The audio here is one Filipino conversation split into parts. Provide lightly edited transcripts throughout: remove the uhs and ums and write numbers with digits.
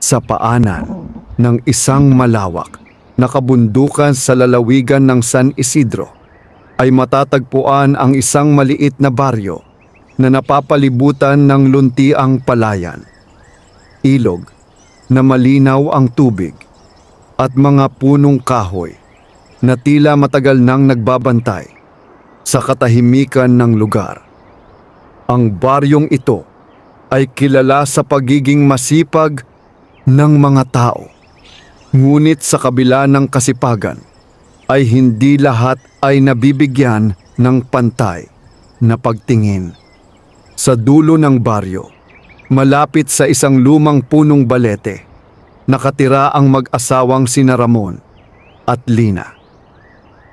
Sa paanan ng isang malawak na kabundukan sa lalawigan ng San Isidro ay matatagpuan ang isang maliit na baryo na napapalibutan ng luntiang palayan, ilog na malinaw ang tubig at mga punong kahoy na tila matagal nang nagbabantay sa katahimikan ng lugar. Ang baryong ito ay kilala sa pagiging masipag ng mga tao. Ngunit sa kabila ng kasipagan ay hindi lahat ay nabibigyan ng pantay na pagtingin. Sa dulo ng baryo, malapit sa isang lumang punong balete, nakatira ang mag-asawang sina Ramon at Lina.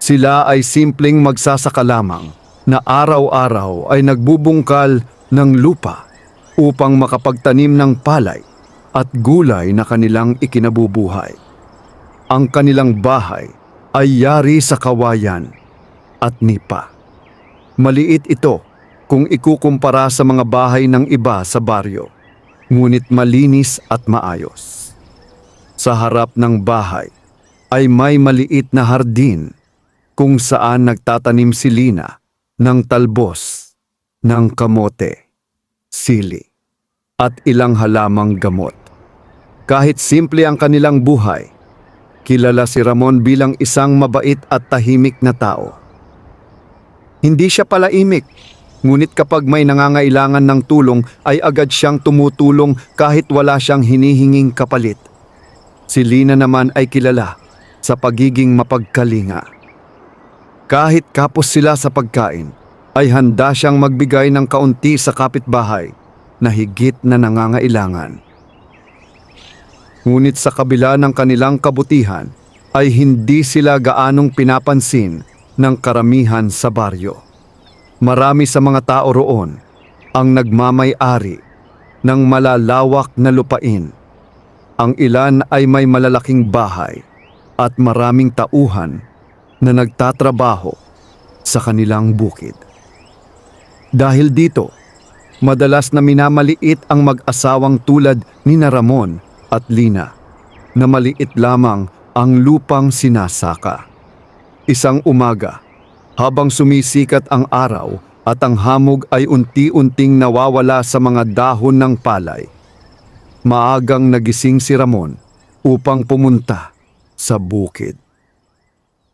Sila ay simpleng magsasaka lamang na araw-araw ay nagbubungkal ng lupa upang makapagtanim ng palay at gulay na kanilang ikinabubuhay. Ang kanilang bahay ay yari sa kawayan at nipa. Maliit ito kung ikukumpara sa mga bahay ng iba sa baryo, ngunit malinis at maayos. Sa harap ng bahay ay may maliit na hardin kung saan nagtatanim si Lina ng talbos, ng kamote, sili, at ilang halamang gamot. Kahit simple ang kanilang buhay, kilala si Ramon bilang isang mabait at tahimik na tao. Hindi siya palaimik, ngunit kapag may nangangailangan ng tulong ay agad siyang tumutulong kahit wala siyang hinihinging kapalit. Si Lina naman ay kilala sa pagiging mapagkalinga. Kahit kapos sila sa pagkain, ay handa siyang magbigay ng kaunti sa kapitbahay na higit na nangangailangan. Ngunit sa kabila ng kanilang kabutihan, ay hindi sila gaanong pinapansin ng karamihan sa baryo. Marami sa mga tao roon ang nagmamay-ari ng malalawak na lupain. Ang ilan ay may malalaking bahay at maraming tauhan na nagtatrabaho sa kanilang bukid. Dahil dito, madalas na minamaliit ang mag-asawang tulad ni Ramon at Lina na maliit lamang ang lupang sinasaka. Isang umaga, habang sumisikat ang araw at ang hamog ay unti-unting nawawala sa mga dahon ng palay, maagang nagising si Ramon upang pumunta sa bukid.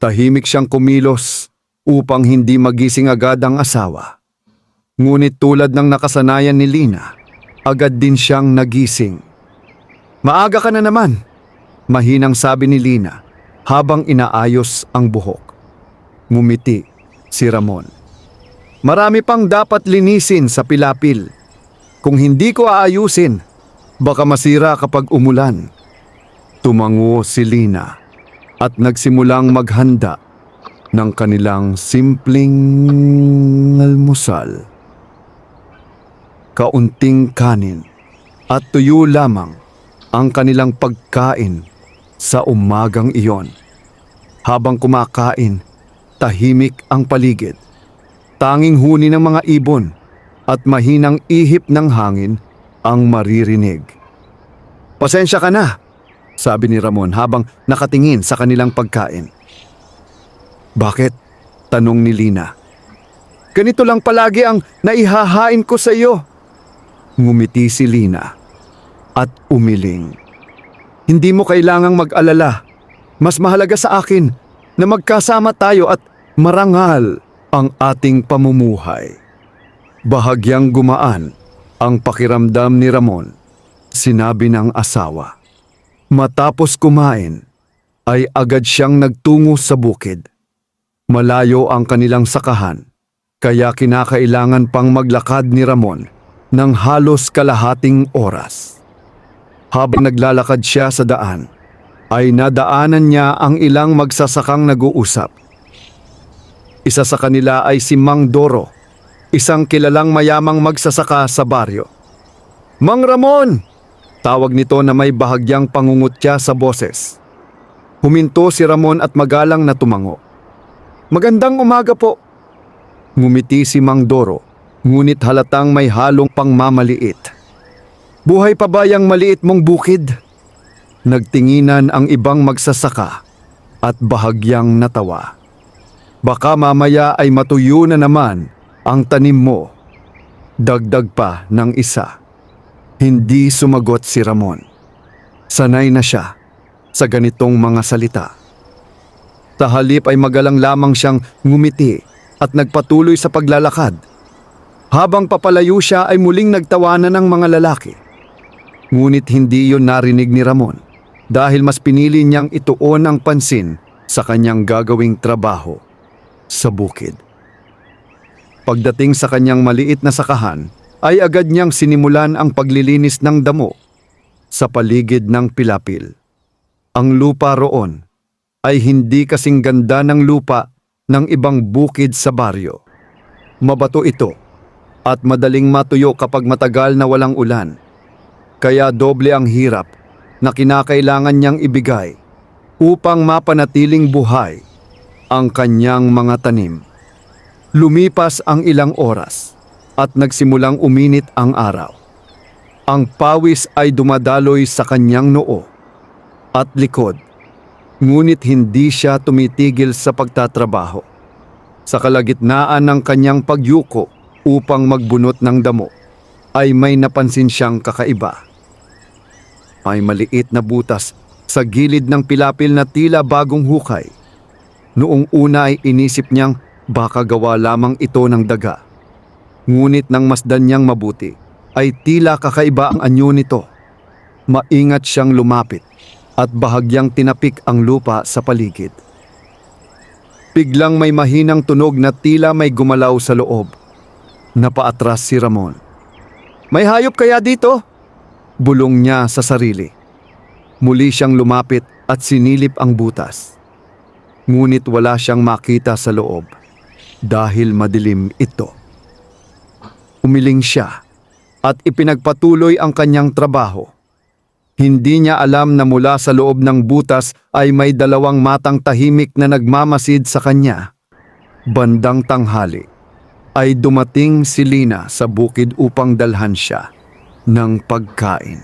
Tahimik siyang kumilos upang hindi magising agad ang asawa. Ngunit tulad ng nakasanayan ni Lina, agad din siyang nagising. "Maaga ka na naman," mahinang sabi ni Lina habang inaayos ang buhok. Ngumiti si Ramon. "Marami pang dapat linisin sa pilapil. Kung hindi ko aayusin, baka masira kapag umulan." Tumango si Lina at nagsimulang maghanda ng kanilang simpleng almusal. Kaunting kanin at tuyo lamang ang kanilang pagkain sa umagang iyon. Habang kumakain, tahimik ang paligid. Tanging huni ng mga ibon at mahinang ihip ng hangin ang maririnig. "Pasensya ka na," sabi ni Ramon habang nakatingin sa kanilang pagkain. "Bakit?" tanong ni Lina. "Ganito lang palagi ang naihahain ko sa iyo." Ngumiti si Lina at umiling. "Hindi mo kailangang mag-alala. Mas mahalaga sa akin na magkasama tayo at marangal ang ating pamumuhay." Bahagyang gumaan ang pakiramdam ni Ramon, sinabi ng asawa. Matapos kumain, ay agad siyang nagtungo sa bukid. Malayo ang kanilang sakahan, kaya kinakailangan pang maglakad ni Ramon ng halos kalahating oras. Habang naglalakad siya sa daan, ay nadaanan niya ang ilang magsasakang nag-uusap. Isa sa kanila ay si Mang Doro, isang kilalang mayamang magsasaka sa baryo. "Mang Ramon!" tawag nito na may bahagyang pangungutya sa boses. Huminto si Ramon at magalang na tumango. "Magandang umaga po." Ngumiti si Mang Doro, ngunit halatang may halong pangmamaliit. "Buhay pa ba yang maliit mong bukid?" Nagtinginan ang ibang magsasaka at bahagyang natawa. Baka mamaya ay matuyo na naman ang tanim mo. Dagdag pa ng isa. Hindi sumagot si Ramon. Sanay na siya sa ganitong mga salita. Sa halip ay magalang lamang siyang ngumiti at nagpatuloy sa paglalakad. Habang papalayo siya ay muling nagtawanan ng mga lalaki. Ngunit hindi yun narinig ni Ramon dahil mas pinili niyang ituon ang pansin sa kanyang gagawing trabaho sa bukid. Pagdating sa kanyang maliit na sakahan, ay agad niyang sinimulan ang paglilinis ng damo sa paligid ng pilapil. Ang lupa roon ay hindi kasing ganda ng lupa ng ibang bukid sa baryo. Mabato ito at madaling matuyo kapag matagal na walang ulan. Kaya doble ang hirap na kinakailangan niyang ibigay upang mapanatiling buhay ang kanyang mga tanim. Lumipas ang ilang oras at nagsimulang uminit ang araw. Ang pawis ay dumadaloy sa kanyang noo at likod, ngunit hindi siya tumitigil sa pagtatrabaho. Sa kalagitnaan ng kanyang pagyuko upang magbunot ng damo, ay may napansin siyang kakaiba. May maliit na butas sa gilid ng pilapil na tila bagong hukay. Noong una ay inisip niyang baka gawa lamang ito ng daga. Ngunit nang masdan niyang mabuti, ay tila kakaiba ang anyo nito. Maingat siyang lumapit at bahagyang tinapik ang lupa sa paligid. Biglang may mahinang tunog na tila may gumalaw sa loob. Napaatras si Ramon. "May hayop kaya dito?" Bulong niya sa sarili. Muli siyang lumapit at sinilip ang butas. Ngunit wala siyang makita sa loob dahil madilim ito. Umiling siya at ipinagpatuloy ang kanyang trabaho. Hindi niya alam na mula sa loob ng butas ay may dalawang matang tahimik na nagmamasid sa kanya. Bandang tanghali ay dumating si Lina sa bukid upang dalhan siya ng pagkain.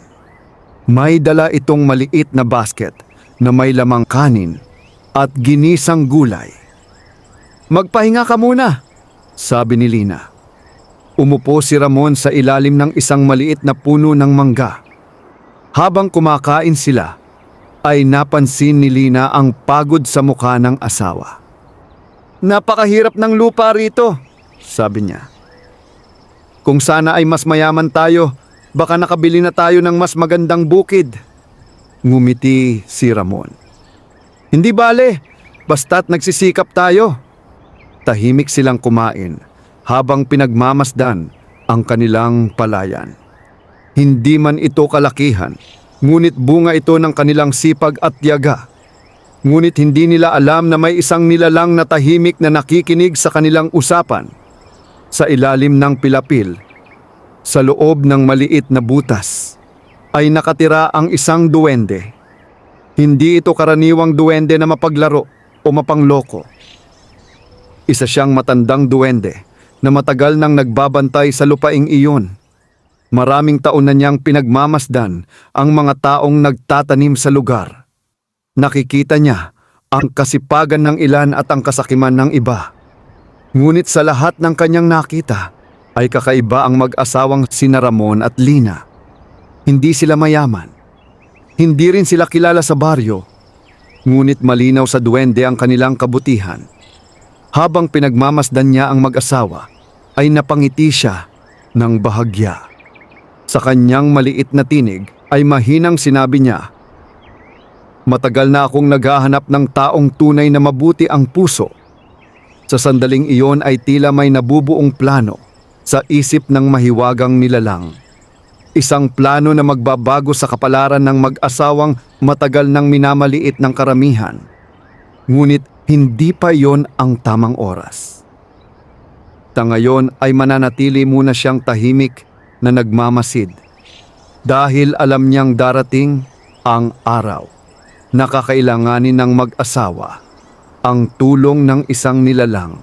May dala itong maliit na basket na may lamang kanin at ginisang gulay. "Magpahinga ka muna," sabi ni Lina. Umupo si Ramon sa ilalim ng isang maliit na puno ng mangga. Habang kumakain sila, ay napansin ni Lina ang pagod sa mukha ng asawa. "Napakahirap ng lupa rito," sabi niya. "Kung sana ay mas mayaman tayo, baka nakabili na tayo ng mas magandang bukid." Ngumiti si Ramon. "Hindi bale, basta't nagsisikap tayo." Tahimik silang kumain habang pinagmamasdan ang kanilang palayan. Hindi man ito kalakihan, ngunit bunga ito ng kanilang sipag at tiyaga. Ngunit hindi nila alam na may isang nilalang na tahimik na nakikinig sa kanilang usapan. Sa ilalim ng pilapil, sa loob ng maliit na butas, ay nakatira ang isang duwende. Hindi ito karaniwang duwende na mapaglaro o mapangloko. Isa siyang matandang duwende na matagal nang nagbabantay sa lupaing iyon. Maraming taon na niyang pinagmamasdan ang mga taong nagtatanim sa lugar. Nakikita niya ang kasipagan ng ilan at ang kasakiman ng iba. Ngunit sa lahat ng kanyang nakita, ay kakaiba ang mag-asawang sina Ramon at Lina. Hindi sila mayaman. Hindi rin sila kilala sa baryo. Ngunit malinaw sa duwende ang kanilang kabutihan. Habang pinagmamasdan niya ang mag-asawa, ay napangiti siya ng bahagya. Sa kanyang maliit na tinig ay mahinang sinabi niya, "Matagal na akong naghahanap ng taong tunay na mabuti ang puso." Sa sandaling iyon ay tila may nabubuong plano sa isip ng mahiwagang nilalang. Isang plano na magbabago sa kapalaran ng mag-asawang matagal nang minamaliit ng karamihan. Ngunit hindi pa iyon ang tamang oras. Ngayon ay mananatili muna siyang tahimik na nagmamasid dahil alam niyang darating ang araw na kakailanganin ng mag-asawa ang tulong ng isang nilalang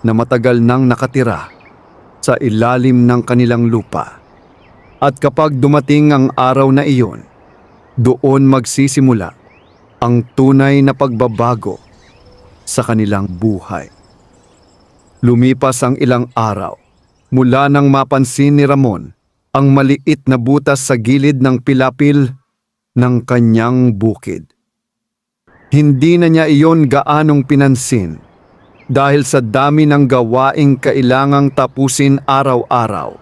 na matagal nang nakatira sa ilalim ng kanilang lupa. At kapag dumating ang araw na iyon, Doon magsisimula ang tunay na pagbabago sa kanilang buhay. Lumipas ang ilang araw mula nang mapansin ni Ramon ang maliit na butas sa gilid ng pilapil ng kanyang bukid. Hindi na niya iyon gaanong pinansin dahil sa dami ng gawaing kailangang tapusin araw-araw.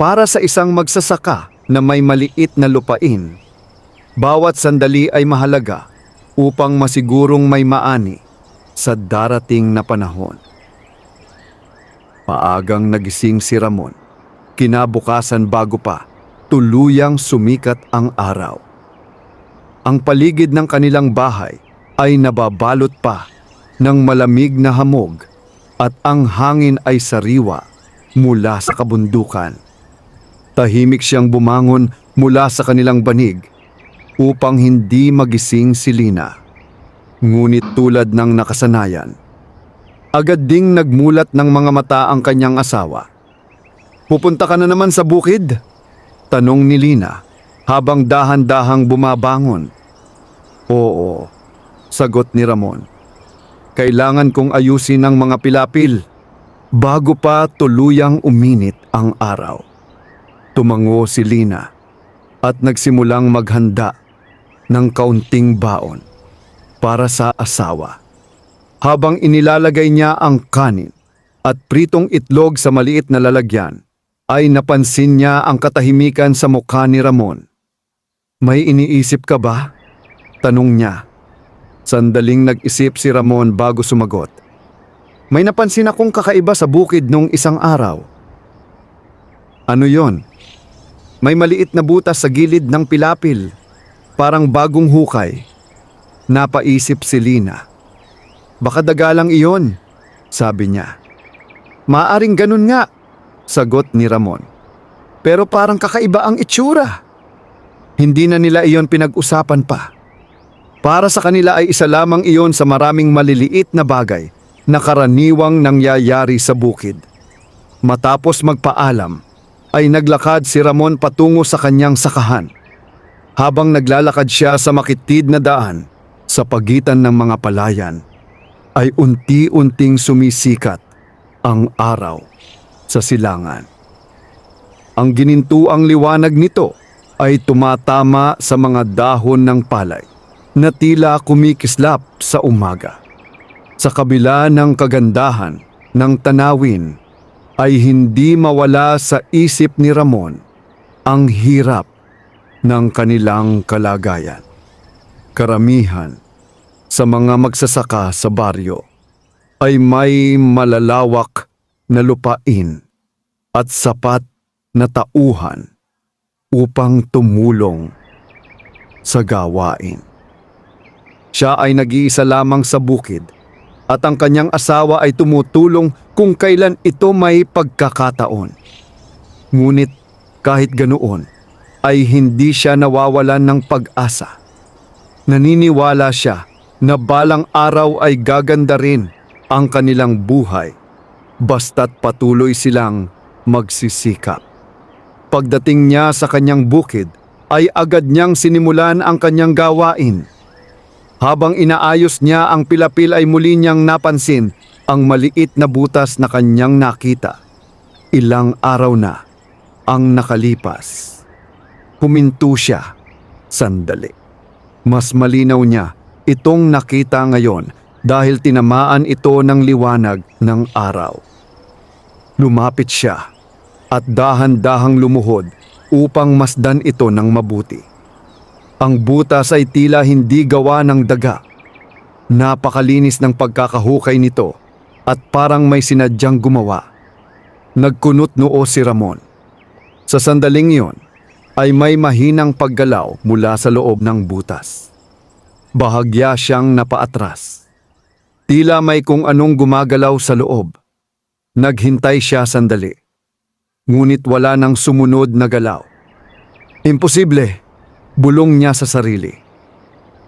Para sa isang magsasaka na may maliit na lupain, bawat sandali ay mahalaga upang masigurong may maani sa darating na panahon. Maagang nagising si Ramon. Kinabukasan bago pa, tuluyang sumikat ang araw. Ang paligid ng kanilang bahay ay nababalot pa ng malamig na hamog at ang hangin ay sariwa mula sa kabundukan. Tahimik siyang bumangon mula sa kanilang banig upang hindi magising si Lina. Ngunit tulad ng nakasanayan, agad ding nagmulat ng mga mata ang kanyang asawa. "Pupunta ka na naman sa bukid?" tanong ni Lina habang dahan-dahang bumabangon. "Oo," sagot ni Ramon. "Kailangan kong ayusin ang mga pilapil." Bago pa tuluyang uminit ang araw, tumango si Lina at nagsimulang maghanda ng kaunting baon para sa asawa. Habang inilalagay niya ang kanin at pritong itlog sa maliit na lalagyan, ay napansin niya ang katahimikan sa mukha ni Ramon. "May iniisip ka ba?" tanong niya. Sandaling nag-isip si Ramon bago sumagot. "May napansin akong kakaiba sa bukid nung isang araw." "Ano yon?" "May maliit na butas sa gilid ng pilapil, parang bagong hukay." Napaisip si Lina. "Baka dagalang iyon," sabi niya. "Maaring ganun nga," sagot ni Ramon. "Pero parang kakaiba ang itsura." Hindi na nila iyon pinag-usapan pa. Para sa kanila ay isa lamang iyon sa maraming maliliit na bagay na karaniwang nangyayari sa bukid. Matapos magpaalam, ay naglakad si Ramon patungo sa kanyang sakahan. Habang naglalakad siya sa makitid na daan sa pagitan ng mga palayan, ay unti-unting sumisikat ang araw sa silangan. Ang ginintuang liwanag nito ay tumatama sa mga dahon ng palay na tila kumikislap sa umaga. Sa kabila ng kagandahan ng tanawin, ay hindi mawala sa isip ni Ramon ang hirap ng kanilang kalagayan. Karamihan sa mga magsasaka sa baryo ay may malalawak na lupain at sapat na tauhan upang tumulong sa gawain. Siya ay nag-iisa lamang sa bukid at ang kanyang asawa ay tumutulong kung kailan ito may pagkakataon. Ngunit kahit ganoon, ay hindi siya nawawalan ng pag-asa. Naniniwala siya na balang araw ay gaganda rin ang kanilang buhay basta't patuloy silang magsisikap. Pagdating niya sa kanyang bukid, ay agad niyang sinimulan ang kanyang gawain. Habang inaayos niya ang pilapil ay muli niyang napansin ang maliit na butas na kanyang nakita. Ilang araw na ang nakalipas. Huminto siya sandali. Mas malinaw niya itong nakita ngayon dahil tinamaan ito ng liwanag ng araw. Lumapit siya at dahan-dahang lumuhod upang masdan ito ng mabuti. Ang butas ay tila hindi gawa ng daga. Napakalinis ng pagkakahukay nito at parang may sinadyang gumawa. Nagkunot noo si Ramon. Sa sandaling iyon ay may mahinang paggalaw mula sa loob ng butas. Bahagya siyang napaatras. Tila may kung anong gumagalaw sa loob. Naghintay siya sandali. Ngunit wala nang sumunod na galaw. "Imposible," bulong niya sa sarili.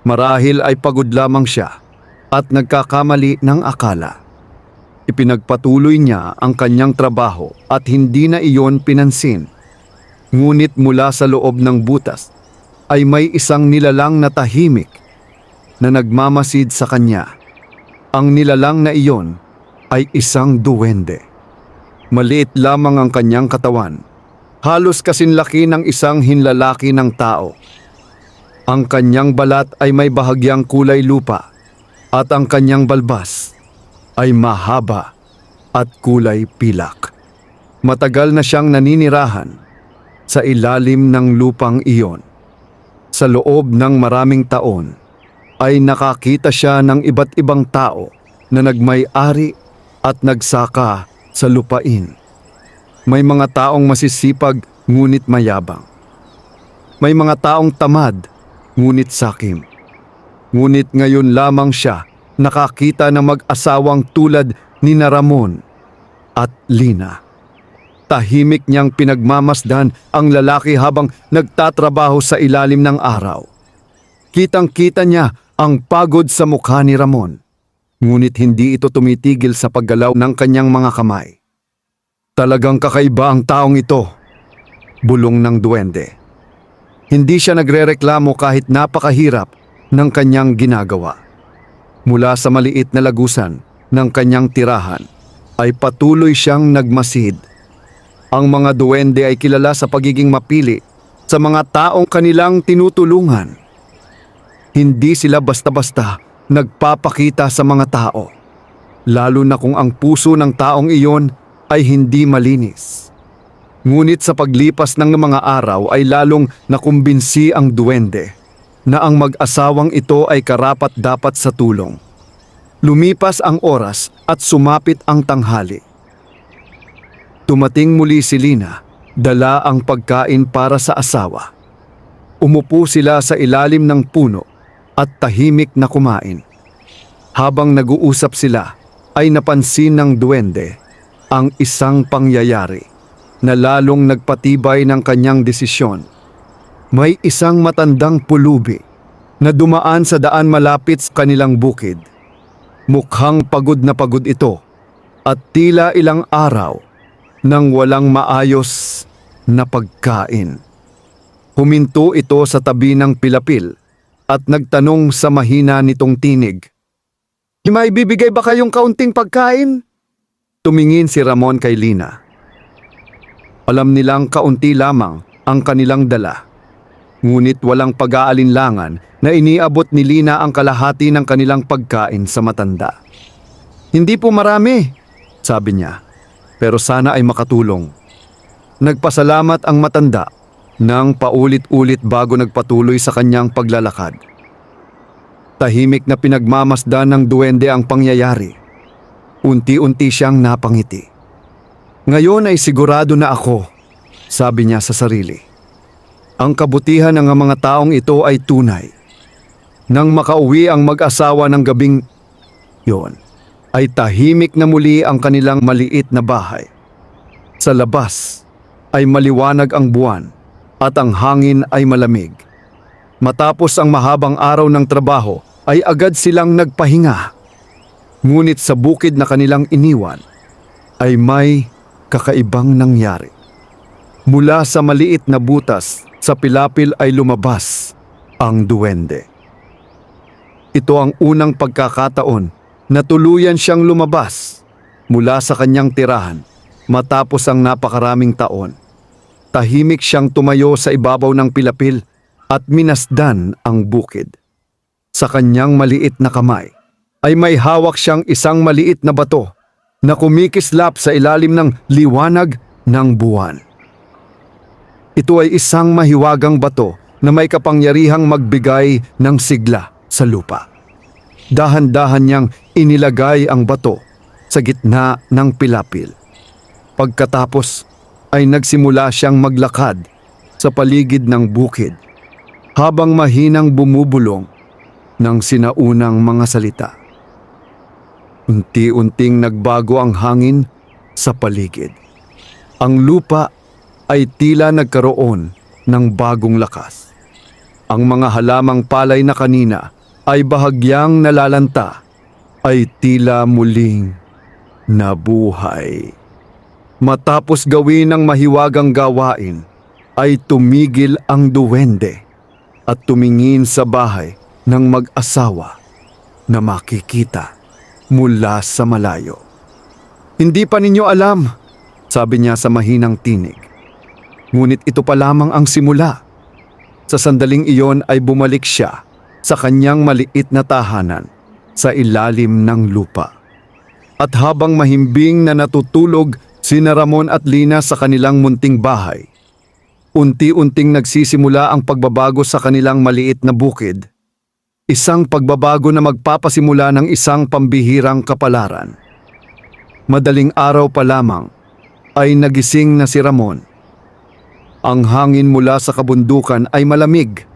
Marahil ay pagod lamang siya at nagkakamali ng akala. Ipinagpatuloy niya ang kanyang trabaho at hindi na iyon pinansin. Ngunit mula sa loob ng butas ay may isang nilalang na tahimik na nagmamasid sa kanya. Ang nilalang na iyon ay isang duwende. Maliit lamang ang kanyang katawan, halos kasinlaki ng isang hinlalaki ng tao. Ang kanyang balat ay may bahagyang kulay lupa at ang kanyang balbas ay mahaba at kulay pilak. Matagal na siyang naninirahan sa ilalim ng lupang iyon. Sa loob ng maraming taon ay nakakita siya ng iba't ibang tao na nagmay-ari at nagsaka sa lupain. May mga taong masisipag ngunit mayabang. May mga taong tamad ngunit sakim. Ngunit ngayon lamang siya nakakita ng mag-asawang tulad ni Ramon at Lina. Tahimik niyang pinagmamasdan ang lalaki habang nagtatrabaho sa ilalim ng araw. Kitang-kita niya ang pagod sa mukha ni Ramon, ngunit hindi ito tumitigil sa paggalaw ng kanyang mga kamay. Talagang kakaiba ang taong ito, bulong ng duwende. Hindi siya nagrereklamo kahit napakahirap ng kanyang ginagawa. Mula sa maliit na lagusan ng kanyang tirahan ay patuloy siyang nagmasid. Ang mga duwende ay kilala sa pagiging mapili sa mga taong kanilang tinutulungan. Hindi sila basta-basta nagpapakita sa mga tao, lalo na kung ang puso ng taong iyon ay hindi malinis. Ngunit sa paglipas ng mga araw ay lalong nakumbinsi ang duwende na ang mag-asawang ito ay karapat-dapat sa tulong. Lumipas ang oras at sumapit ang tanghali. Tumating muli si Lina, dala ang pagkain para sa asawa. Umupo sila sa ilalim ng puno at tahimik na kumain. Habang nag-uusap sila, ay napansin ng duwende ang isang pangyayari na lalong nagpatibay ng kanyang desisyon. May isang matandang pulubi na dumaan sa daan malapit sa kanilang bukid. Mukhang pagod na pagod ito at tila ilang araw nang walang maayos na pagkain. Huminto ito sa tabi ng pilapil at nagtanong sa mahina nitong tinig, "May bibigay ba kayong kaunting pagkain?" Tumingin si Ramon kay Lina. Alam nilang kaunti lamang ang kanilang dala. Ngunit walang pag-aalinlangan na iniabot ni Lina ang kalahati ng kanilang pagkain sa matanda. "Hindi po marami," sabi niya, "pero sana ay makatulong." Nagpasalamat ang matanda nang paulit-ulit bago nagpatuloy sa kanyang paglalakad. Tahimik na pinagmamasdan ng duwende ang pangyayari. Unti-unti siyang napangiti. "Ngayon ay sigurado na ako," sabi niya sa sarili. "Ang kabutihan ng mga taong ito ay tunay." Nang makauwi ang mag-asawa ng gabing yon, ay tahimik na muli ang kanilang maliit na bahay. Sa labas ay maliwanag ang buwan at ang hangin ay malamig. Matapos ang mahabang araw ng trabaho ay agad silang nagpahinga. Ngunit sa bukid na kanilang iniwan ay may kakaibang nangyari. Mula sa maliit na butas sa pilapil ay lumabas ang duwende. Ito ang unang pagkakataon na tuluyan siyang lumabas mula sa kanyang tirahan matapos ang napakaraming taon. Tahimik siyang tumayo sa ibabaw ng pilapil at minasdan ang bukid. Sa kanyang maliit na kamay ay may hawak siyang isang maliit na bato na kumikislap sa ilalim ng liwanag ng buwan. Ito ay isang mahiwagang bato na may kapangyarihang magbigay ng sigla sa lupa. Dahan-dahan niyang inilagay ang bato sa gitna ng pilapil. Pagkatapos ay nagsimula siyang maglakad sa paligid ng bukid habang mahinang bumubulong ng sinaunang mga salita. Unti-unting nagbago ang hangin sa paligid. Ang lupa ay tila nagkaroon ng bagong lakas. Ang mga halamang palay na kanina ay bahagyang nalalanta ay tila muling nabuhay. Matapos gawin ang mahiwagang gawain ay tumigil ang duwende at tumingin sa bahay ng mag-asawa na makikita mula sa malayo. "Hindi pa ninyo alam," sabi niya sa mahinang tinig. Ngunit ito pa lamang ang simula. Sa sandaling iyon ay bumalik siya sa kanyang maliit na tahanan sa ilalim ng lupa. At habang mahimbing na natutulog sina Ramon at Lina sa kanilang munting bahay, unti-unting nagsisimula ang pagbabago sa kanilang maliit na bukid. Isang pagbabago na magpapasimula ng isang pambihirang kapalaran. Madaling araw pa lamang ay nagising na si Ramon. Ang hangin mula sa kabundukan ay malamig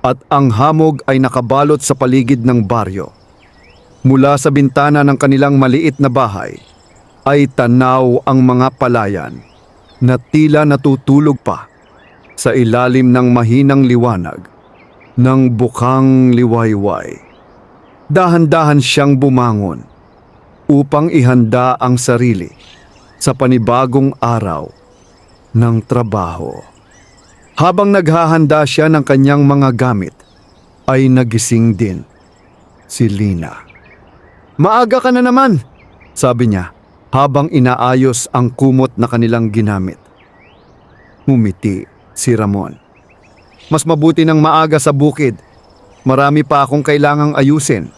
at ang hamog ay nakabalot sa paligid ng baryo. Mula sa bintana ng kanilang maliit na bahay ay tanaw ang mga palayan na tila natutulog pa sa ilalim ng mahinang liwanag ng bukang liwayway. Dahan-dahan siyang bumangon upang ihanda ang sarili sa panibagong araw ng trabaho. Habang naghahanda siya ng kanyang mga gamit, ay nagising din si Lina. "Maaga ka na naman," sabi niya habang inaayos ang kumot na kanilang ginamit. Ngumiti si Ramon. "Mas mabuti ng maaga sa bukid. Marami pa akong kailangang ayusin."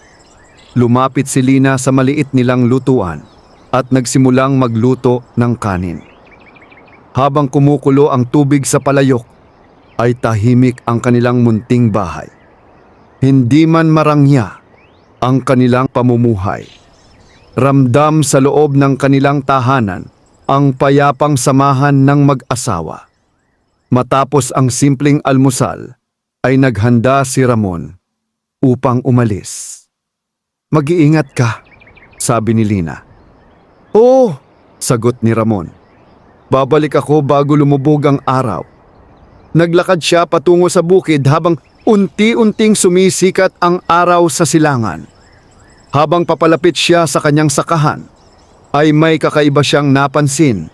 Lumapit si Lina sa maliit nilang lutuan at nagsimulang magluto ng kanin. Habang kumukulo ang tubig sa palayok, ay tahimik ang kanilang munting bahay. Hindi man marangya ang kanilang pamumuhay. Ramdam sa loob ng kanilang tahanan ang payapang samahan ng mag-asawa. Matapos ang simpleng almusal, ay naghanda si Ramon upang umalis. "Mag-iingat ka," sabi ni Lina. "Oo," sagot ni Ramon. "Babalik ako bago lumubog ang araw." Naglakad siya patungo sa bukid habang unti-unting sumisikat ang araw sa silangan. Habang papalapit siya sa kanyang sakahan, ay may kakaiba siyang napansin.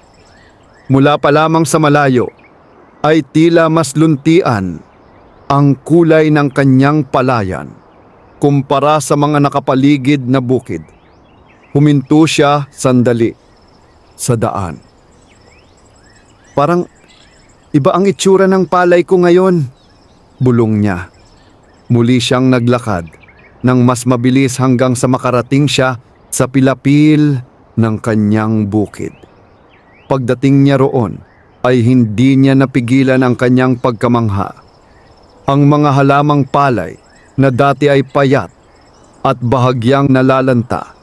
Mula pa lamang sa malayo, ay tila mas luntian ang kulay ng kanyang palayan kumpara sa mga nakapaligid na bukid. Huminto siya sandali sa daan. "Parang iba ang itsura ng palay ko ngayon," bulong niya. Muli siyang naglakad nang mas mabilis hanggang sa makarating siya sa pilapil ng kanyang bukid. Pagdating niya roon ay hindi niya napigilan ang kanyang pagkamangha. Ang mga halamang palay na dati ay payat at bahagyang nalalanta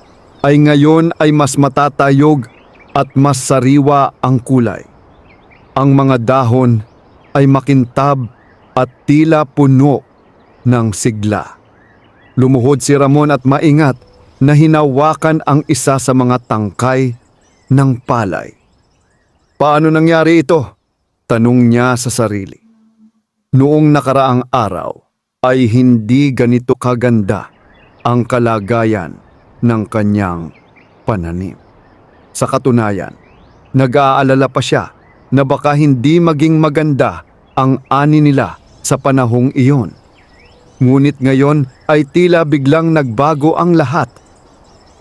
ay ngayon ay mas matatayog at mas sariwa ang kulay. Ang mga dahon ay makintab at tila puno ng sigla. Lumuhod si Ramon at maingat na hinawakan ang isa sa mga tangkay ng palay. "Paano nangyari ito?" tanong niya sa sarili. Noong nakaraang araw ay hindi ganito kaganda ang kalagayan ng kanyang pananim. Sa katunayan, nag-aalala pa siya na baka hindi maging maganda ang ani nila sa panahong iyon. Ngunit ngayon ay tila biglang nagbago ang lahat.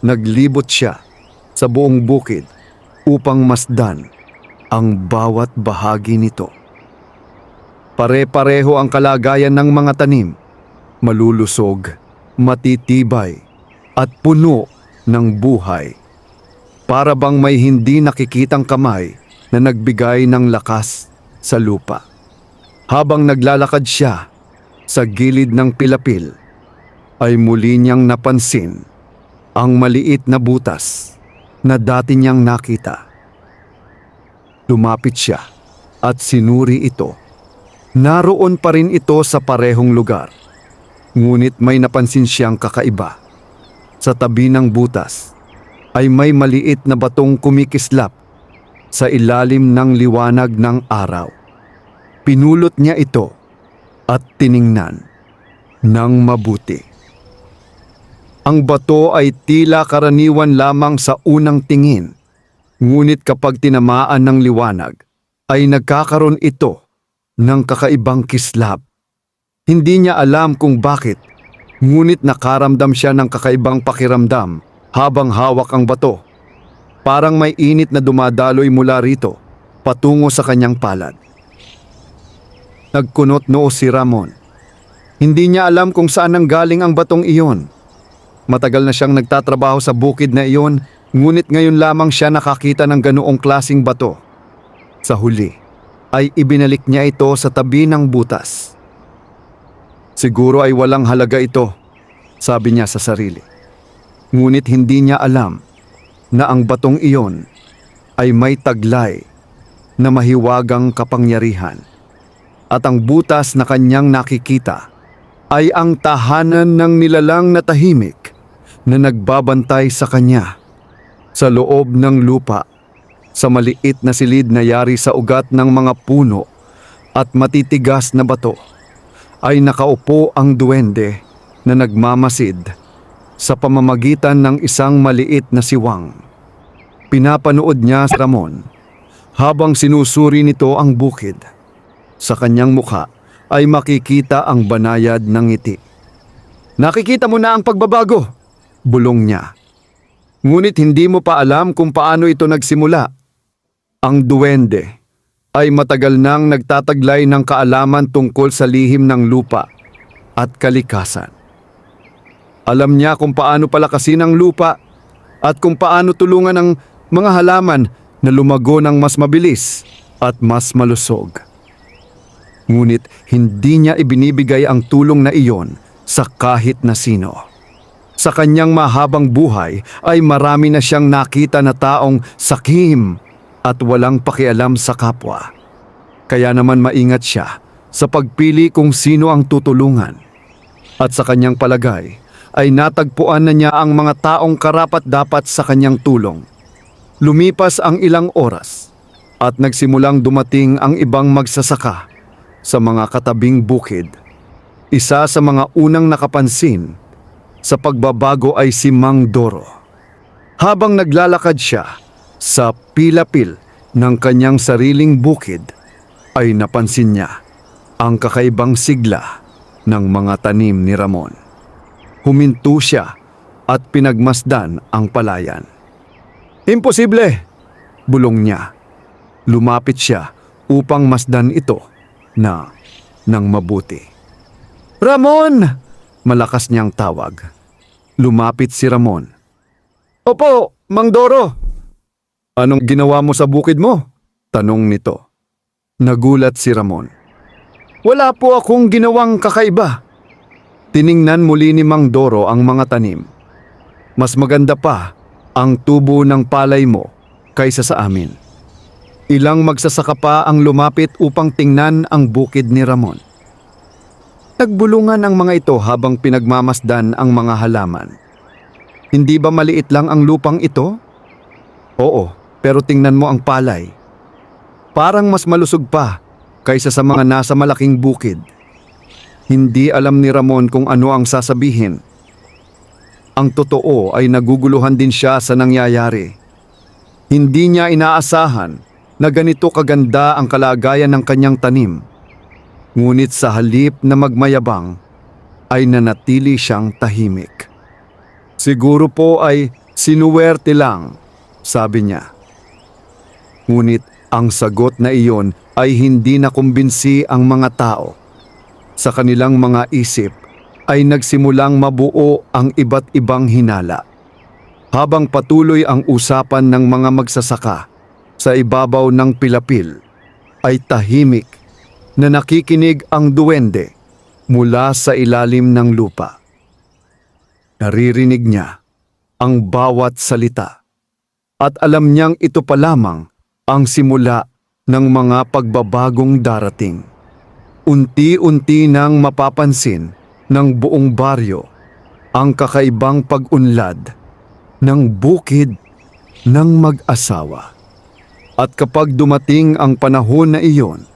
Naglibot siya sa buong bukid upang masdan ang bawat bahagi nito. Pare-pareho ang kalagayan ng mga tanim, malulusog, matitibay, at puno ng buhay. Para bang may hindi nakikitang kamay na nagbigay ng lakas sa lupa. Habang naglalakad siya sa gilid ng pilapil, ay muli niyang napansin ang maliit na butas na dati niyang nakita. Lumapit siya at sinuri ito. Naroon pa rin ito sa parehong lugar, ngunit may napansin siyang kakaiba. Sa tabi ng butas ay may maliit na batong kumikislap sa ilalim ng liwanag ng araw. Pinulot niya ito at tiningnan ng mabuti. Ang bato ay tila karaniwan lamang sa unang tingin, ngunit kapag tinamaan ng liwanag ay nagkakaroon ito ng kakaibang kislap. Hindi niya alam kung bakit, ngunit nakaramdam siya ng kakaibang pakiramdam habang hawak ang bato. Parang may init na dumadaloy mula rito, patungo sa kanyang palad. Nagkunot noo si Ramon. Hindi niya alam kung saan nanggaling ang batong iyon. Matagal na siyang nagtatrabaho sa bukid na iyon, ngunit ngayon lamang siya nakakita ng ganoong klasing bato. Sa huli, ay ibinalik niya ito sa tabi ng butas. Siguro ay walang halaga ito, sabi niya sa sarili. Ngunit hindi niya alam na ang batong iyon ay may taglay na mahiwagang kapangyarihan. At ang butas na kanyang nakikita ay ang tahanan ng nilalang na tahimik na nagbabantay sa kanya. Sa loob ng lupa, sa maliit na silid na yari sa ugat ng mga puno at matitigas na bato, ay nakaupo ang duwende na nagmamasid sa pamamagitan ng isang maliit na siwang. Pinapanood niya si Ramon habang sinusuri nito ang bukid. Sa kanyang mukha ay makikita ang banayad ng ngiti. "Nakikita mo na ang pagbabago," bulong niya. "Ngunit hindi mo pa alam kung paano ito nagsimula." Ang duwende ay matagal nang nagtataglay ng kaalaman tungkol sa lihim ng lupa at kalikasan. Alam niya kung paano palakasin ang lupa at kung paano tulungan ang mga halaman na lumago ng mas mabilis at mas malusog. Ngunit hindi niya ibinibigay ang tulong na iyon sa kahit na sino. Sa kanyang mahabang buhay ay marami na siyang nakita na taong sakim at walang pakialam sa kapwa. Kaya naman maingat siya sa pagpili kung sino ang tutulungan. At sa kanyang palagay ay natagpuan na niya ang mga taong karapat-dapat sa kanyang tulong. Lumipas ang ilang oras at nagsimulang dumating ang ibang magsasaka sa mga katabing bukid. Isa sa mga unang nakapansin sa pagbabago ay si Mang Doro. Habang naglalakad siya sa pilapil ng kanyang sariling bukid, ay napansin niya ang kakaibang sigla ng mga tanim ni Ramon. Huminto siya at pinagmasdan ang palayan. "Imposible!" bulong niya. Lumapit siya upang masdan ito ng mabuti. "Ramon!" malakas niyang tawag. Lumapit si Ramon. "Opo, Mang Doro." "Anong ginawa mo sa bukid mo?" tanong nito. Nagulat si Ramon. "Wala po akong ginawang kakaiba." Tiningnan muli ni Mang Doro ang mga tanim. "Mas maganda pa ang tubo ng palay mo kaysa sa amin." Ilang magsasaka pa ang lumapit upang tingnan ang bukid ni Ramon. Nagbulungan ang mga ito habang pinagmamasdan ang mga halaman. "Hindi ba maliit lang ang lupang ito?" "Oo, pero tingnan mo ang palay. Parang mas malusog pa kaysa sa mga nasa malaking bukid." Hindi alam ni Ramon kung ano ang sasabihin. Ang totoo ay naguguluhan din siya sa nangyayari. Hindi niya inaasahan na ganito kaganda ang kalagayan ng kanyang tanim. Ngunit sa halip na magmayabang, ay nanatili siyang tahimik. "Siguro po ay sinuwerte lang," sabi niya. Ngunit ang sagot na iyon ay hindi nakumbinsi ang mga tao. Sa kanilang mga isip ay nagsimulang mabuo ang iba't ibang hinala. Habang patuloy ang usapan ng mga magsasaka, sa ibabaw ng pilapil ay tahimik na nakikinig ang duwende mula sa ilalim ng lupa. Naririnig niya ang bawat salita at alam niyang ito pa lamang ang simula ng mga pagbabagong darating. Unti-unti nang mapapansin ng buong baryo ang kakaibang pag-unlad ng bukid ng mag-asawa. At kapag dumating ang panahon na iyon,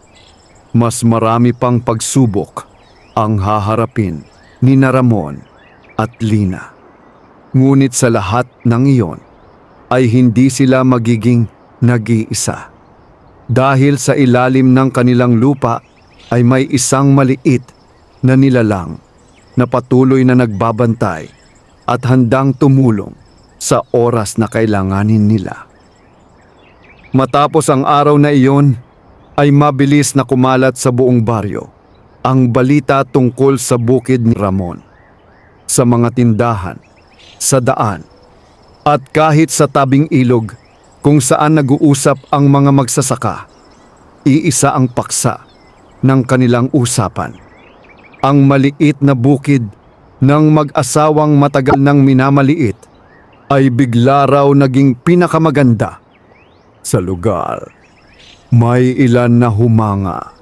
mas marami pang pagsubok ang haharapin ni Ramon at Lina. Ngunit sa lahat ng iyon ay hindi sila magiging nag-iisa. Dahil sa ilalim ng kanilang lupa ay may isang maliit na nilalang na patuloy na nagbabantay at handang tumulong sa oras na kailanganin nila. Matapos ang araw na iyon, ay mabilis na kumalat sa buong baryo ang balita tungkol sa bukid ni Ramon. Sa mga tindahan, sa daan, at kahit sa tabing ilog kung saan nag-uusap ang mga magsasaka, iisa ang paksa ng kanilang usapan. Ang maliit na bukid ng mag-asawang matagal nang minamaliit ay bigla raw naging pinakamaganda sa lugar. May ilan na humanga.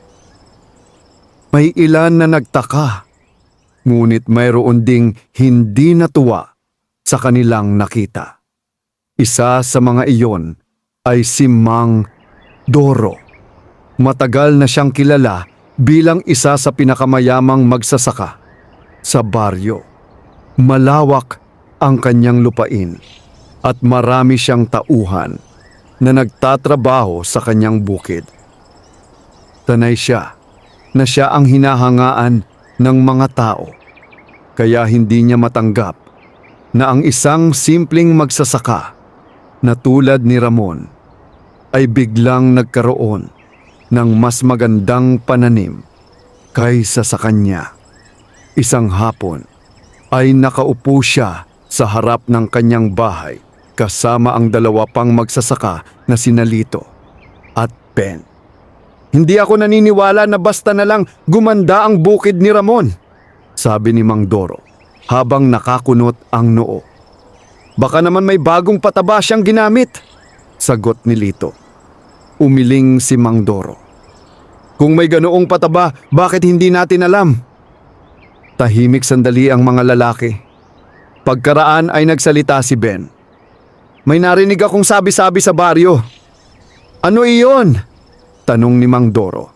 May ilan na nagtaka. Ngunit mayroon ding hindi natuwa sa kanilang nakita. Isa sa mga iyon ay si Mang Doro. Matagal na siyang kilala bilang isa sa pinakamayamang magsasaka sa baryo. Malawak ang kanyang lupain at marami siyang tauhan na nagtatrabaho sa kanyang bukid. Tanay siya na siya ang hinahangaan ng mga tao, kaya hindi niya matanggap na ang isang simpleng magsasaka na tulad ni Ramon ay biglang nagkaroon ng mas magandang pananim kaysa sa kanya. Isang hapon ay nakaupo siya sa harap ng kanyang bahay kasama ang dalawa pang magsasaka na sina Lito at Ben. Hindi ako naniniwala na basta na lang gumanda ang bukid ni Ramon, sabi ni Mang Doro habang nakakunot ang noo. Baka naman may bagong pataba siyang ginamit, sagot ni Lito. Umiling si Mang Doro. Kung may ganoong pataba, bakit hindi natin alam? Tahimik sandali ang mga lalaki. Pagkaraan ay nagsalita si Ben. May narinig akong sabi-sabi sa baryo. Ano iyon? Tanong ni Mang Doro.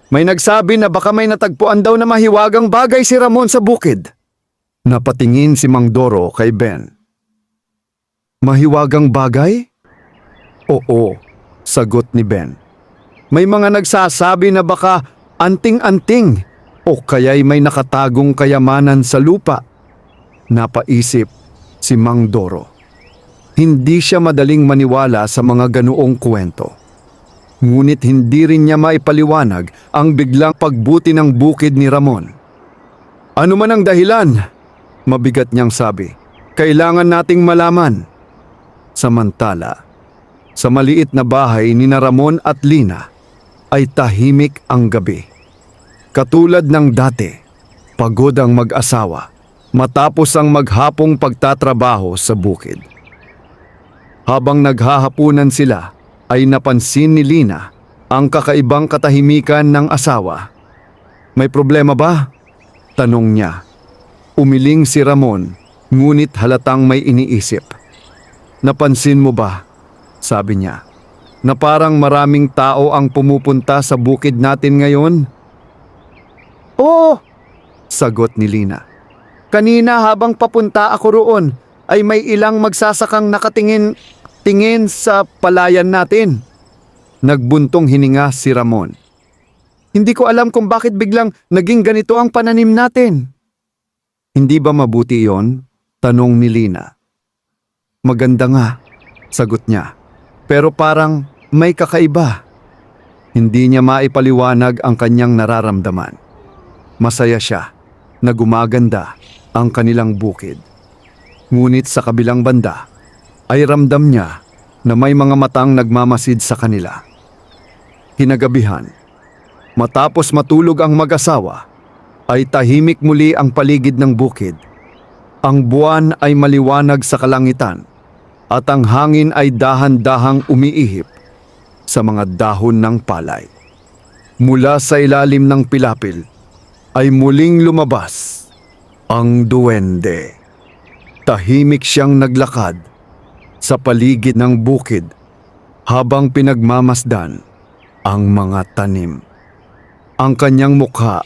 May nagsabi na baka may natagpuan daw na mahiwagang bagay si Ramon sa bukid. Napatingin si Mang Doro kay Ben. Mahiwagang bagay? Oo, sagot ni Ben. May mga nagsasabi na baka anting-anting o kaya'y may nakatagong kayamanan sa lupa. Napaisip si Mang Doro. Hindi siya madaling maniwala sa mga ganoong kwento. Ngunit hindi rin niya maipaliwanag ang biglang pagbuti ng bukid ni Ramon. Ano man ang dahilan, mabigat niyang sabi, kailangan nating malaman. Samantala, sa maliit na bahay ni Ramon at Lina ay tahimik ang gabi. Katulad ng dati, pagod ang mag-asawa matapos ang maghapong pagtatrabaho sa bukid. Habang naghahapunan sila, ay napansin ni Lina ang kakaibang katahimikan ng asawa. May problema ba? Tanong niya. Umiling si Ramon, ngunit halatang may iniisip. Napansin mo ba? Sabi niya, na parang maraming tao ang pumupunta sa bukid natin ngayon? Oo, sagot ni Lina. Kanina habang papunta ako roon, ay may ilang magsasakang nakatingin sa palayan natin. Nagbuntong hininga si Ramon. Hindi ko alam kung bakit biglang naging ganito ang pananim natin. Hindi ba mabuti yon? Tanong ni Lina. Maganda nga, sagot niya. Pero parang may kakaiba. Hindi niya maipaliwanag ang kanyang nararamdaman. Masaya siya na gumaganda ang kanilang bukid. Ngunit sa kabilang banda, ay ramdam niya na may mga matang nagmamasid sa kanila. Kinagabihan, matapos matulog ang mag-asawa, ay tahimik muli ang paligid ng bukid. Ang buwan ay maliwanag sa kalangitan at ang hangin ay dahan-dahang umiihip sa mga dahon ng palay. Mula sa ilalim ng pilapil ay muling lumabas ang duwende. Tahimik siyang naglakad sa paligid ng bukid habang pinagmamasdan ang mga tanim. Ang kanyang mukha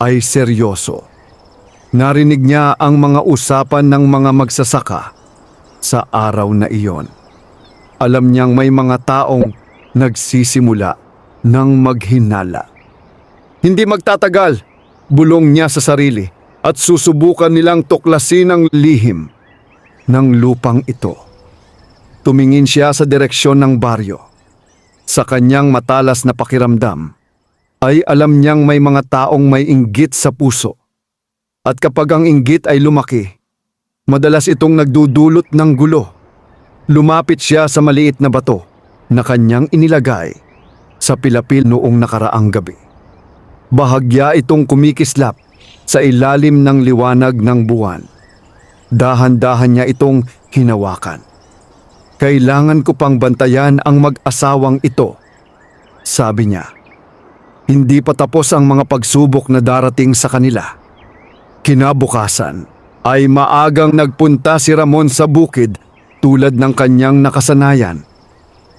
ay seryoso. Narinig niya ang mga usapan ng mga magsasaka sa araw na iyon. Alam niyang may mga taong nagsisimula ng maghinala. Hindi magtatagal, Bulong niya sa sarili at susubukan nilang tuklasin ang lihim ng lupang ito. Tumingin siya sa direksyon ng baryo. Sa kanyang matalas na pakiramdam, ay alam niyang may mga taong may inggit sa puso. At kapag ang inggit ay lumaki, madalas itong nagdudulot ng gulo. Lumapit siya sa maliit na bato na kanyang inilagay sa pilapil noong nakaraang gabi. Bahagya itong kumikislap sa ilalim ng liwanag ng buwan. Dahan-dahan niya itong hinawakan. Kailangan ko pang bantayan ang mag-asawang ito, sabi niya. Hindi pa tapos ang mga pagsubok na darating sa kanila. Kinabukasan ay maagang nagpunta si Ramon sa bukid tulad ng kanyang nakasanayan.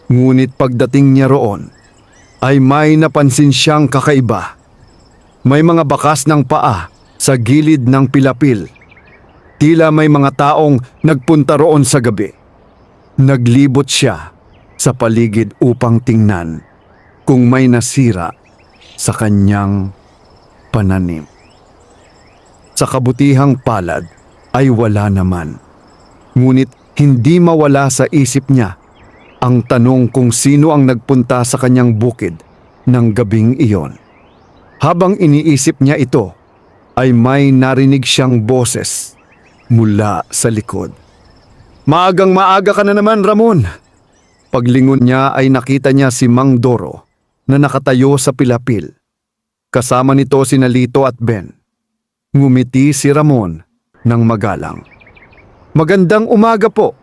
Ngunit pagdating niya roon, ay may napansin siyang kakaiba. May mga bakas ng paa sa gilid ng pilapil. Tila may mga taong nagpunta roon sa gabi. Naglibot siya sa paligid upang tingnan kung may nasira sa kanyang pananim. Sa kabutihang palad ay wala naman. Ngunit hindi mawala sa isip niya ang tanong kung sino ang nagpunta sa kanyang bukid ng gabing iyon. Habang iniisip niya ito, ay may narinig siyang boses mula sa likod. Maagang maaga ka na naman, Ramon. Paglingon niya ay nakita niya si Mang Doro na nakatayo sa pilapil. Kasama nito sina Lito at Ben. Ngumiti si Ramon ng magalang. Magandang umaga po.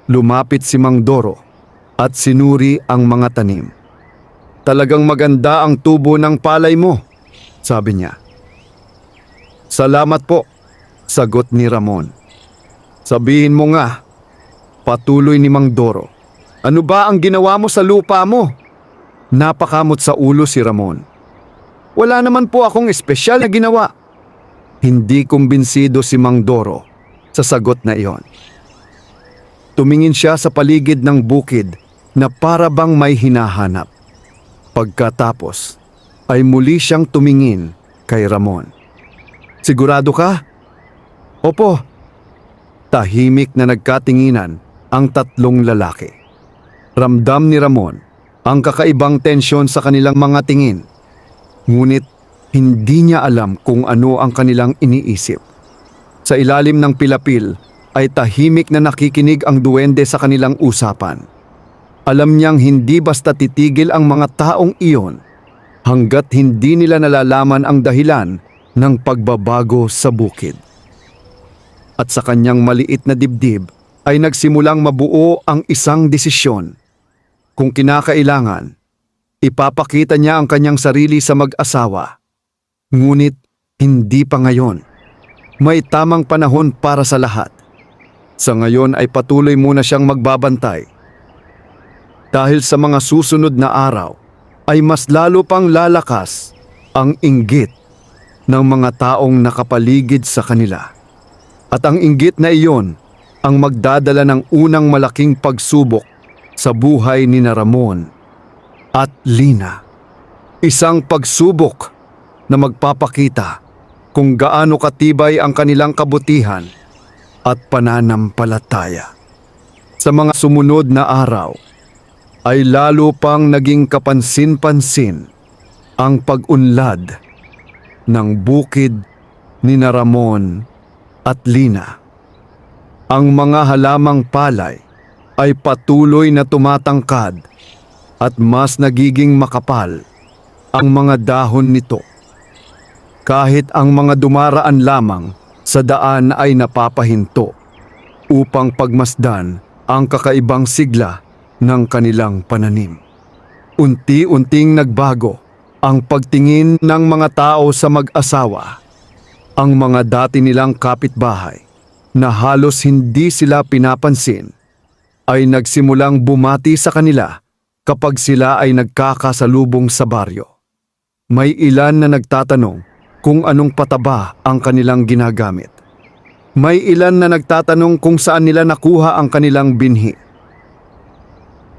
Lumapit si Mang Doro at sinuri ang mga tanim. Talagang maganda ang tubo ng palay mo, sabi niya. Salamat po, sagot ni Ramon. Sabihin mo nga, patuloy ni Mang Doro. Ano ba ang ginawa mo sa lupa mo? Napakamot sa ulo si Ramon. Wala naman po akong espesyal na ginawa. Hindi kumbinsido si Mang Doro sa sagot na iyon. Tumingin siya sa paligid ng bukid na para bang may hinahanap. Pagkatapos ay muli siyang tumingin kay Ramon. Sigurado ka? Opo. Tahimik na nagkatinginan ang tatlong lalaki. Ramdam ni Ramon ang kakaibang tensyon sa kanilang mga tingin. Ngunit hindi niya alam kung ano ang kanilang iniisip. Sa ilalim ng pilapil ay tahimik na nakikinig ang duwende sa kanilang usapan. Alam niyang hindi basta titigil ang mga taong iyon hanggat hindi nila nalalaman ang dahilan ng pagbabago sa bukid. At sa kanyang maliit na dibdib ay nagsimulang mabuo ang isang desisyon. Kung kinakailangan, ipapakita niya ang kanyang sarili sa mag-asawa. Ngunit hindi pa ngayon. May tamang panahon para sa lahat. Sa ngayon ay patuloy muna siyang magbabantay. Dahil sa mga susunod na araw ay mas lalo pang lalakas ang inggit ng mga taong nakapaligid sa kanila. At ang inggit na iyon ang magdadala ng unang malaking pagsubok sa buhay ni Ramon at Lina. Isang pagsubok na magpapakita kung gaano katibay ang kanilang kabutihan at pananampalataya. Sa mga sumunod na araw ay lalo pang naging kapansin-pansin ang pag-unlad ng bukid ni Ramon at Lina. Ang mga halamang palay ay patuloy na tumatangkad at mas nagiging makapal ang mga dahon nito. Kahit ang mga dumaraan lamang sa daan ay napapahinto upang pagmasdan ang kakaibang sigla ng kanilang pananim. Unti-unting nagbago ang pagtingin ng mga tao sa mag-asawa. Ang mga dati nilang kapitbahay na halos hindi sila pinapansin ay nagsimulang bumati sa kanila kapag sila ay nagkakasalubong sa baryo. May ilan na nagtatanong kung anong pataba ang kanilang ginagamit. May ilan na nagtatanong kung saan nila nakuha ang kanilang binhi.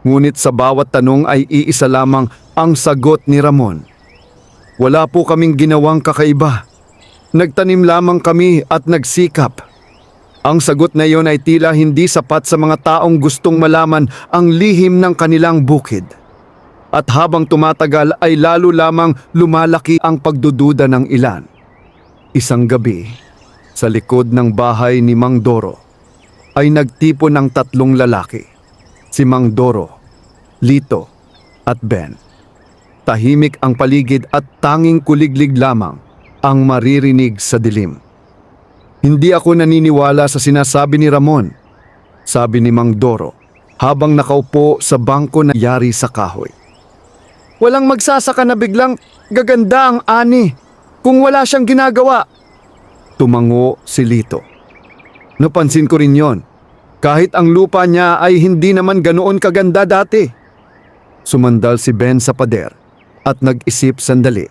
Ngunit sa bawat tanong ay iisa lamang ang sagot ni Ramon. Wala po kaming ginawang kakaiba. Nagtanim lamang kami at nagsikap. Ang sagot na iyon ay tila hindi sapat sa mga taong gustong malaman ang lihim ng kanilang bukid. At habang tumatagal ay lalo lamang lumalaki ang pagdududa ng ilan. Isang gabi, sa likod ng bahay ni Mang Doro, ay nagtipon ng 3 lalaki. Si Mang Doro, Lito, at Ben. Tahimik ang paligid at tanging kuliglig lamang ang maririnig sa dilim. Hindi ako naniniwala sa sinasabi ni Ramon, sabi ni Mang Doro habang nakaupo sa bangko na yari sa kahoy. Walang magsasaka na biglang gaganda ang ani kung wala siyang ginagawa. Tumango si Lito. Napansin ko rin yon, kahit ang lupa niya ay hindi naman ganoon kaganda dati. Sumandal si Ben sa pader at nag-isip sandali.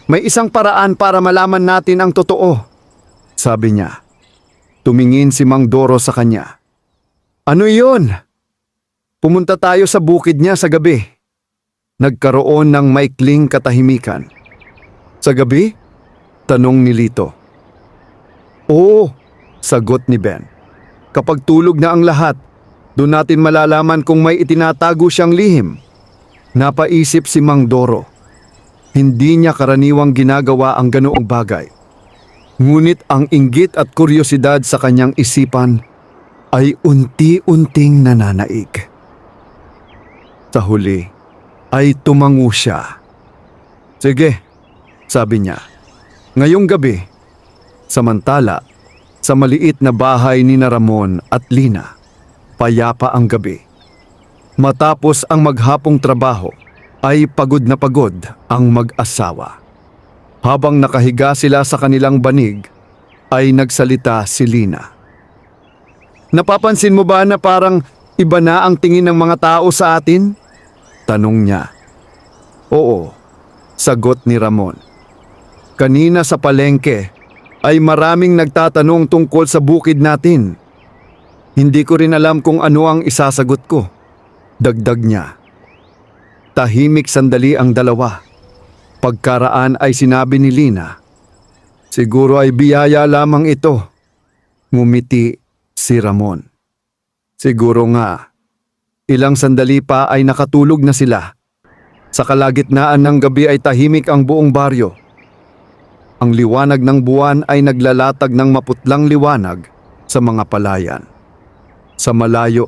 May isang paraan para malaman natin ang totoo, sabi niya. Tumingin si Mang Doro sa kanya. Ano iyon? Pumunta tayo sa bukid niya sa gabi. Nagkaroon ng maikling katahimikan. Sa gabi? Tanong ni Lito. Oo, sagot ni Ben. Kapag tulog na ang lahat, doon natin malalaman kung may itinatago siyang lihim. Napaisip si Mang Doro. Hindi niya karaniwang ginagawa ang ganoong bagay. Ngunit ang inggit at kuryosidad sa kanyang isipan ay unti-unting nananaig. Sa huli ay tumango siya. Sige, sabi niya. Ngayong gabi, samantala, sa maliit na bahay ni Ramon at Lina, payapa ang gabi. Matapos ang maghapong trabaho, ay pagod na pagod ang mag-asawa. Habang nakahiga sila sa kanilang banig, ay nagsalita si Lina. Napapansin mo ba na parang iba na ang tingin ng mga tao sa atin? Tanong niya. Oo, sagot ni Ramon. Kanina sa palengke ay maraming nagtatanong tungkol sa bukid natin. Hindi ko rin alam kung ano ang isasagot ko. Dagdag niya. Tahimik sandali ang dalawa. Pagkaraan ay sinabi ni Lina. Siguro ay biyaya lamang ito. Ngumiti si Ramon. Siguro nga. Ilang sandali pa ay nakatulog na sila. Sa kalagitnaan ng gabi ay tahimik ang buong baryo. Ang liwanag ng buwan ay naglalatag ng maputlang liwanag sa mga palayan. Sa malayo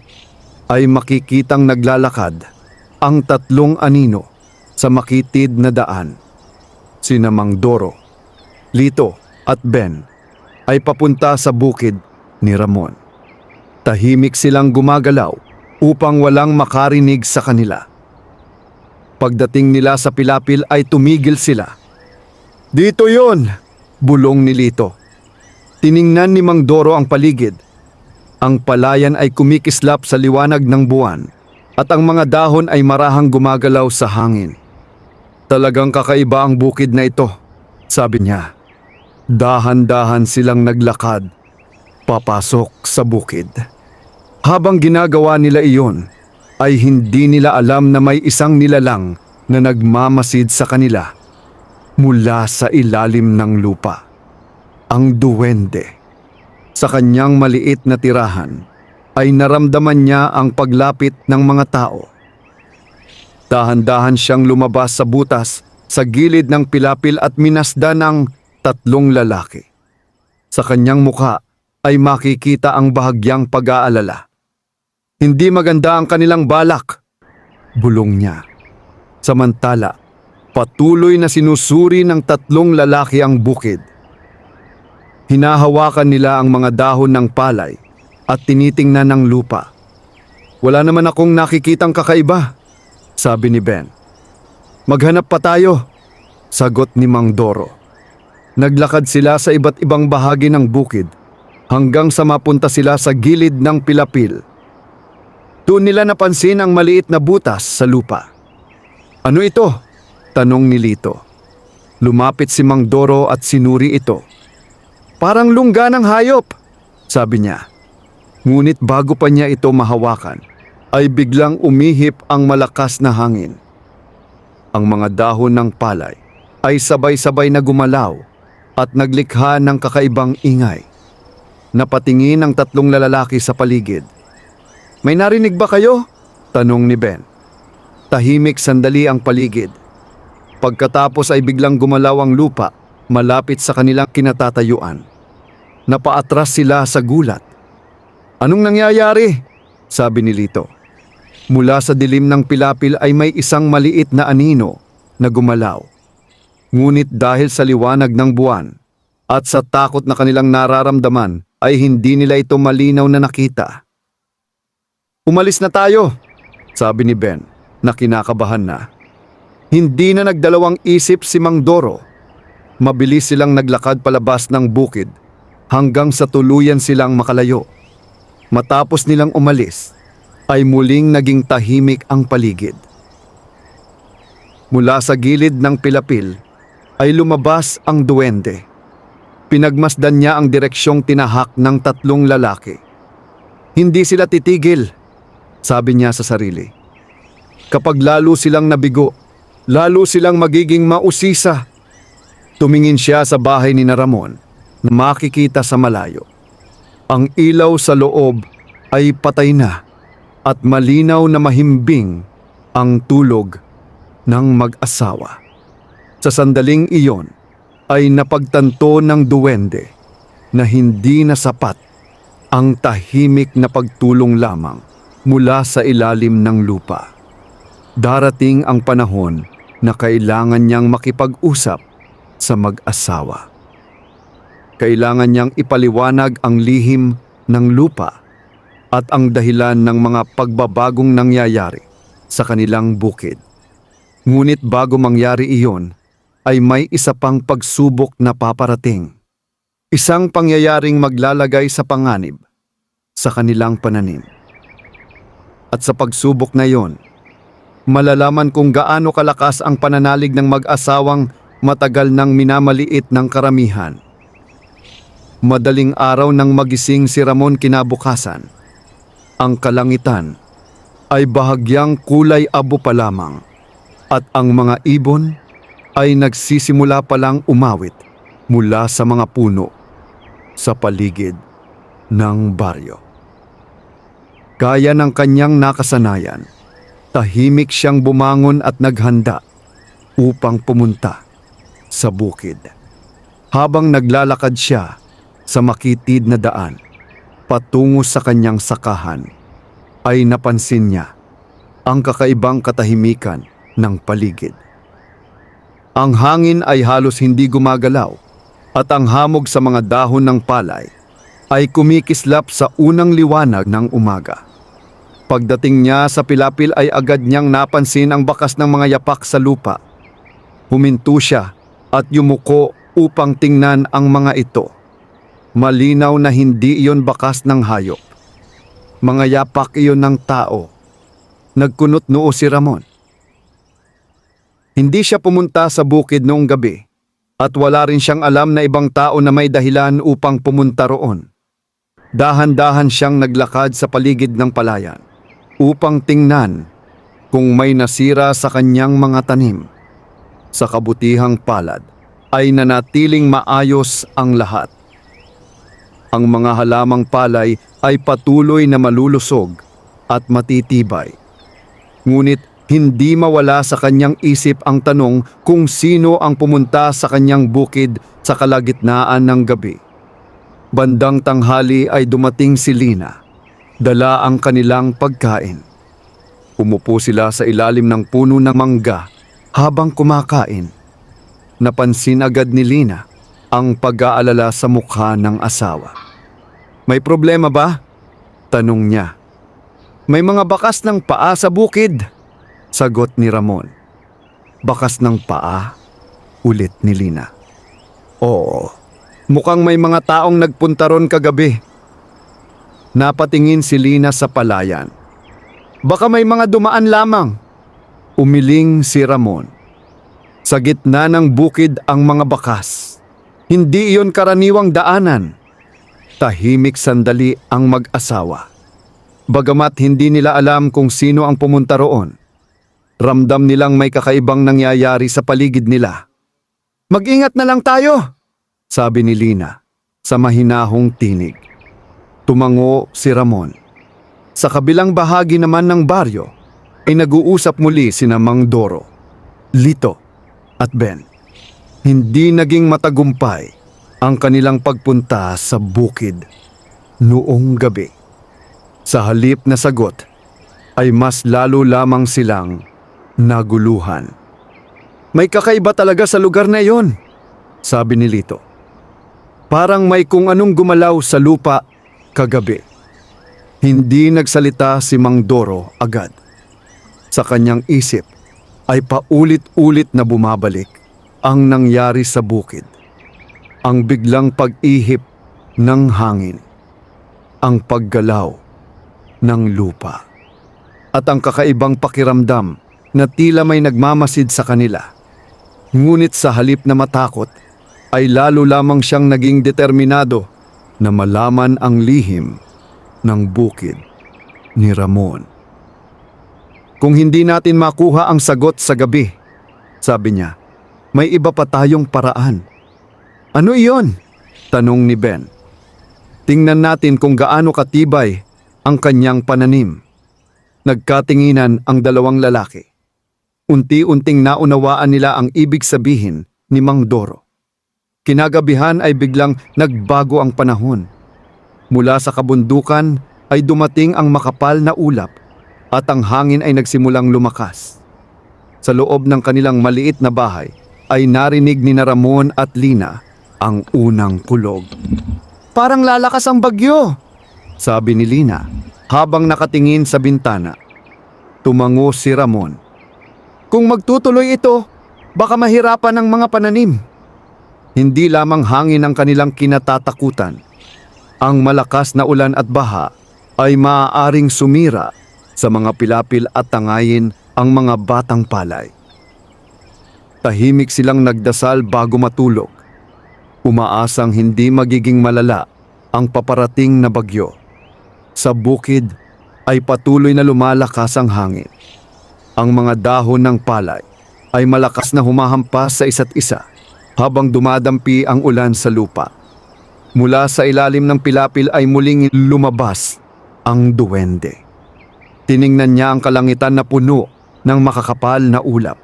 ay makikitang naglalakad ang 3 anino sa makitid na daan. Sina Mang Doro, Lito at Ben ay papunta sa bukid ni Ramon. Tahimik silang gumagalaw upang walang makarinig sa kanila. Pagdating nila sa pilapil ay tumigil sila. Dito yon, bulong ni Lito. Tiningnan ni Mang Doro ang paligid. Ang palayan ay kumikislap sa liwanag ng buwan at ang mga dahon ay marahang gumagalaw sa hangin. Talagang kakaiba ang bukid na ito, sabi niya. Dahan-dahan silang naglakad, papasok sa bukid. Habang ginagawa nila iyon, ay hindi nila alam na may isang nilalang na nagmamasid sa kanila mula sa ilalim ng lupa. Ang duwende. Sa kanyang maliit na tirahan ay naramdaman niya ang paglapit ng mga tao. Dahan-dahan siyang lumabas sa butas sa gilid ng pilapil at minasdan ng 3 lalaki. Sa kanyang mukha ay makikita ang bahagyang pag-aalala. Hindi maganda ang kanilang balak, bulong niya. Samantala, patuloy na sinusuri ng 3 lalaki ang bukid. Hinahawakan nila ang mga dahon ng palay at tinitingnan ng lupa. Wala naman akong nakikitang kakaiba, sabi ni Ben. Maghanap pa tayo, sagot ni Mang Doro. Naglakad sila sa iba't ibang bahagi ng bukid hanggang sa mapunta sila sa gilid ng pilapil. Doon nila napansin ang maliit na butas sa lupa. Ano ito? Tanong ni Lito. Lumapit si Mang Doro at sinuri ito. Parang lungga ng hayop, sabi niya. Ngunit bago pa niya ito mahawakan, ay biglang umihip ang malakas na hangin. Ang mga dahon ng palay ay sabay-sabay na gumalaw at naglikha ng kakaibang ingay. Napatingin ang tatlong lalaki sa paligid. "May narinig ba kayo?" tanong ni Ben. Tahimik sandali ang paligid. Pagkatapos ay biglang gumalaw ang lupa malapit sa kanilang kinatatayuan. Napaatras sila sa gulat. "Anong nangyayari?" sabi ni Lito. Mula sa dilim ng pilapil ay may isang maliit na anino na gumalaw. Ngunit dahil sa liwanag ng buwan at sa takot na kanilang nararamdaman ay hindi nila ito malinaw na nakita. "Umalis na tayo," sabi ni Ben na kinakabahan na. Hindi na nagdalawang isip si Mang Doro. Mabilis silang naglakad palabas ng bukid hanggang sa tuluyan silang makalayo. Matapos nilang umalis, ay muling naging tahimik ang paligid. Mula sa gilid ng pilapil ay lumabas ang duwende. Pinagmasdan niya ang direksyong tinahak ng tatlong lalaki. "Hindi sila titigil," sabi niya sa sarili. "Kapag lalo silang nabigo, lalo silang magiging mausisa." Tumingin siya sa bahay ni Ramon na makikita sa malayo. Ang ilaw sa loob ay patay na at malinaw na mahimbing ang tulog ng mag-asawa. Sa sandaling iyon ay napagtanto ng duwende na hindi na sapat ang tahimik na pagtulong lamang mula sa ilalim ng lupa. Darating ang panahon na kailangan niyang makipag-usap sa mag-asawa. Kailangan niyang ipaliwanag ang lihim ng lupa at ang dahilan ng mga pagbabagong nangyayari sa kanilang bukid. Ngunit bago mangyari iyon, ay may isa pang pagsubok na paparating. Isang pangyayaring maglalagay sa panganib sa kanilang pananim. At sa pagsubok na iyon, malalaman kung gaano kalakas ang pananalig ng mag-asawang matagal nang minamaliit ng karamihan. Madaling araw nang magising si Ramon kinabukasan, ang kalangitan ay bahagyang kulay abo pa lamang at ang mga ibon ay nagsisimula palang umawit mula sa mga puno sa paligid ng baryo. Gaya ng kanyang nakasanayan, tahimik siyang bumangon at naghanda upang pumunta sa bukid. Habang naglalakad siya sa makitid na daan patungo sa kanyang sakahan, ay napansin niya ang kakaibang katahimikan ng paligid. Ang hangin ay halos hindi gumagalaw at ang hamog sa mga dahon ng palay ay kumikislap sa unang liwanag ng umaga. Pagdating niya sa pilapil ay agad niyang napansin ang bakas ng mga yapak sa lupa. Huminto siya at yumuko upang tingnan ang mga ito. Malinaw na hindi iyon bakas ng hayop. Mga yapak iyon ng tao. Nagkunot noo si Ramon. Hindi siya pumunta sa bukid noong gabi at wala rin siyang alam na ibang tao na may dahilan upang pumunta roon. Dahan-dahan siyang naglakad sa paligid ng palayan upang tingnan kung may nasira sa kanyang mga tanim. Sa kabutihang palad ay nanatiling maayos ang lahat. Ang mga halamang palay ay patuloy na malulusog at matitibay. Ngunit hindi mawala sa kanyang isip ang tanong kung sino ang pumunta sa kanyang bukid sa kalagitnaan ng gabi. Bandang tanghali ay dumating si Lina. Dala ang kanilang pagkain. Umupo sila sa ilalim ng puno ng mangga habang kumakain. Napansin agad ni Lina ang pag-aalala sa mukha ng asawa. "May problema ba?" tanong niya. "May mga bakas ng paa sa bukid," sagot ni Ramon. "Bakas ng paa?" ulit ni Lina. "Oo, mukhang may mga taong nagpunta ron kagabi." Napatingin si Lina sa palayan. "Baka may mga dumaan lamang," umiling si Ramon. Sa gitna ng bukid ang mga bakas. Hindi iyon karaniwang daanan. Tahimik sandali ang mag-asawa. Bagamat hindi nila alam kung sino ang pumunta roon, ramdam nilang may kakaibang nangyayari sa paligid nila. Mag-ingat na lang tayo, sabi ni Lina sa mahinahong tinig. Tumango si Ramon. Sa kabilang bahagi naman ng baryo ay nag-uusap muli sina Mang Doro, Lito at Ben. Hindi naging matagumpay ang kanilang pagpunta sa bukid noong gabi. Sa halip na sagot ay mas lalo lamang silang naguluhan. May kakaiba talaga sa lugar na iyon, sabi ni Lito. Parang may kung anong gumalaw sa lupa kagabi. Hindi nagsalita si Mang Doro agad. Sa kanyang isip ay paulit-ulit na bumabalik ang nangyari sa bukid. Ang biglang pag-ihip ng hangin, ang paggalaw ng lupa, at ang kakaibang pakiramdam na tila may nagmamasid sa kanila. Ngunit sa halip na matakot, ay lalo lamang siyang naging determinado na malaman ang lihim ng bukid ni Ramon. Kung hindi natin makuha ang sagot sa gabi, sabi niya, may iba pa tayong paraan. Ano iyon? Tanong ni Ben. Tingnan natin kung gaano katibay ang kanyang pananim. Nagkatinginan ang dalawang lalaki. Unti-unting naunawaan nila ang ibig sabihin ni Mang Doro. Kinagabihan ay biglang nagbago ang panahon. Mula sa kabundukan ay dumating ang makapal na ulap at ang hangin ay nagsimulang lumakas. Sa loob ng kanilang maliit na bahay ay narinig ni Ramon at Lina ang unang kulog. Parang lalakas ang bagyo, sabi ni Lina habang nakatingin sa bintana. Tumango si Ramon. Kung magtutuloy ito, baka mahirapan ang mga pananim. Hindi lamang hangin ang kanilang kinatatakutan. Ang malakas na ulan at baha ay maaaring sumira sa mga pilapil at tangayin ang mga batang palay. Tahimik silang nagdasal bago matulog, umaasang hindi magiging malala ang paparating na bagyo. Sa bukid ay patuloy na lumalakas ang hangin. Ang mga dahon ng palay ay malakas na humahampas sa isa't isa habang dumadampi ang ulan sa lupa. Mula sa ilalim ng pilapil ay muling lumabas ang duwende. Tiningnan niya ang kalangitan na puno ng makakapal na ulap.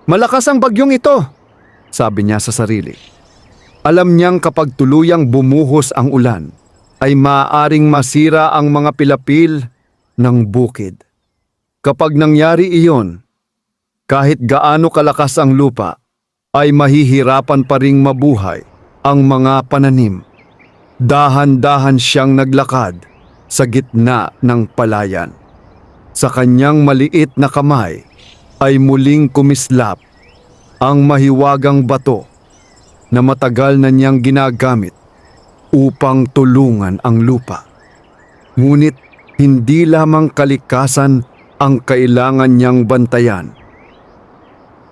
Malakas ang bagyong ito, sabi niya sa sarili. Alam niyang kapag tuluyang bumuhos ang ulan, ay maaaring masira ang mga pilapil ng bukid. Kapag nangyari iyon, kahit gaano kalakas ang lupa, ay mahihirapan pa ring mabuhay ang mga pananim. Dahan-dahan siyang naglakad sa gitna ng palayan. Sa kanyang maliit na kamay ay muling kumislap ang mahiwagang bato na matagal na niyang ginagamit upang tulungan ang lupa. Ngunit hindi lamang kalikasan ang kailangan niyang bantayan.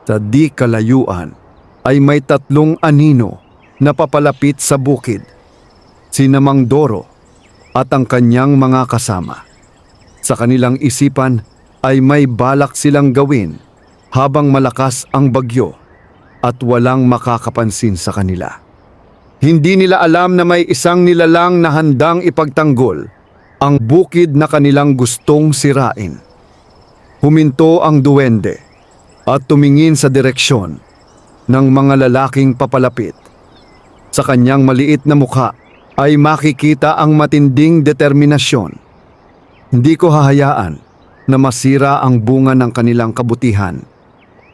Sa di kalayuan ay may 3 anino na papalapit sa bukid, sina Mang Doro at ang kanyang mga kasama. Sa kanilang isipan ay may balak silang gawin habang malakas ang bagyo at walang makakapansin sa kanila. Hindi nila alam na may isang nilalang na handang ipagtanggol ang bukid na kanilang gustong sirain. Huminto ang duwende at tumingin sa direksyon ng mga lalaking papalapit. Sa kanyang maliit na mukha ay makikita ang matinding determinasyon. Hindi ko hahayaan na masira ang bunga ng kanilang kabutihan,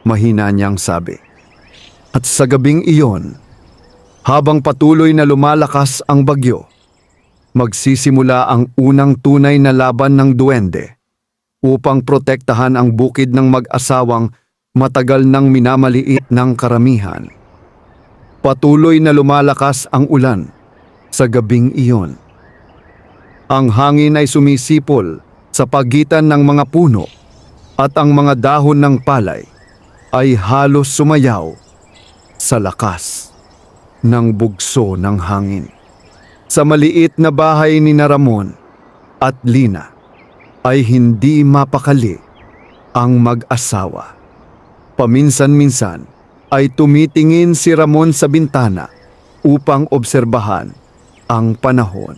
mahina niyang sabi. At sa gabing iyon, habang patuloy na lumalakas ang bagyo, magsisimula ang unang tunay na laban ng duwende upang protektahan ang bukid ng mag-asawang matagal nang minamaliit ng karamihan. Patuloy na lumalakas ang ulan sa gabing iyon. Ang hangin ay sumisipol sa pagitan ng mga puno at ang mga dahon ng palay ay halos sumayaw sa lakas ng bugso ng hangin. Sa maliit na bahay ni Ramon at Lina ay hindi mapakali ang mag-asawa. Paminsan-minsan ay tumitingin si Ramon sa bintana upang obserbahan ang panahon.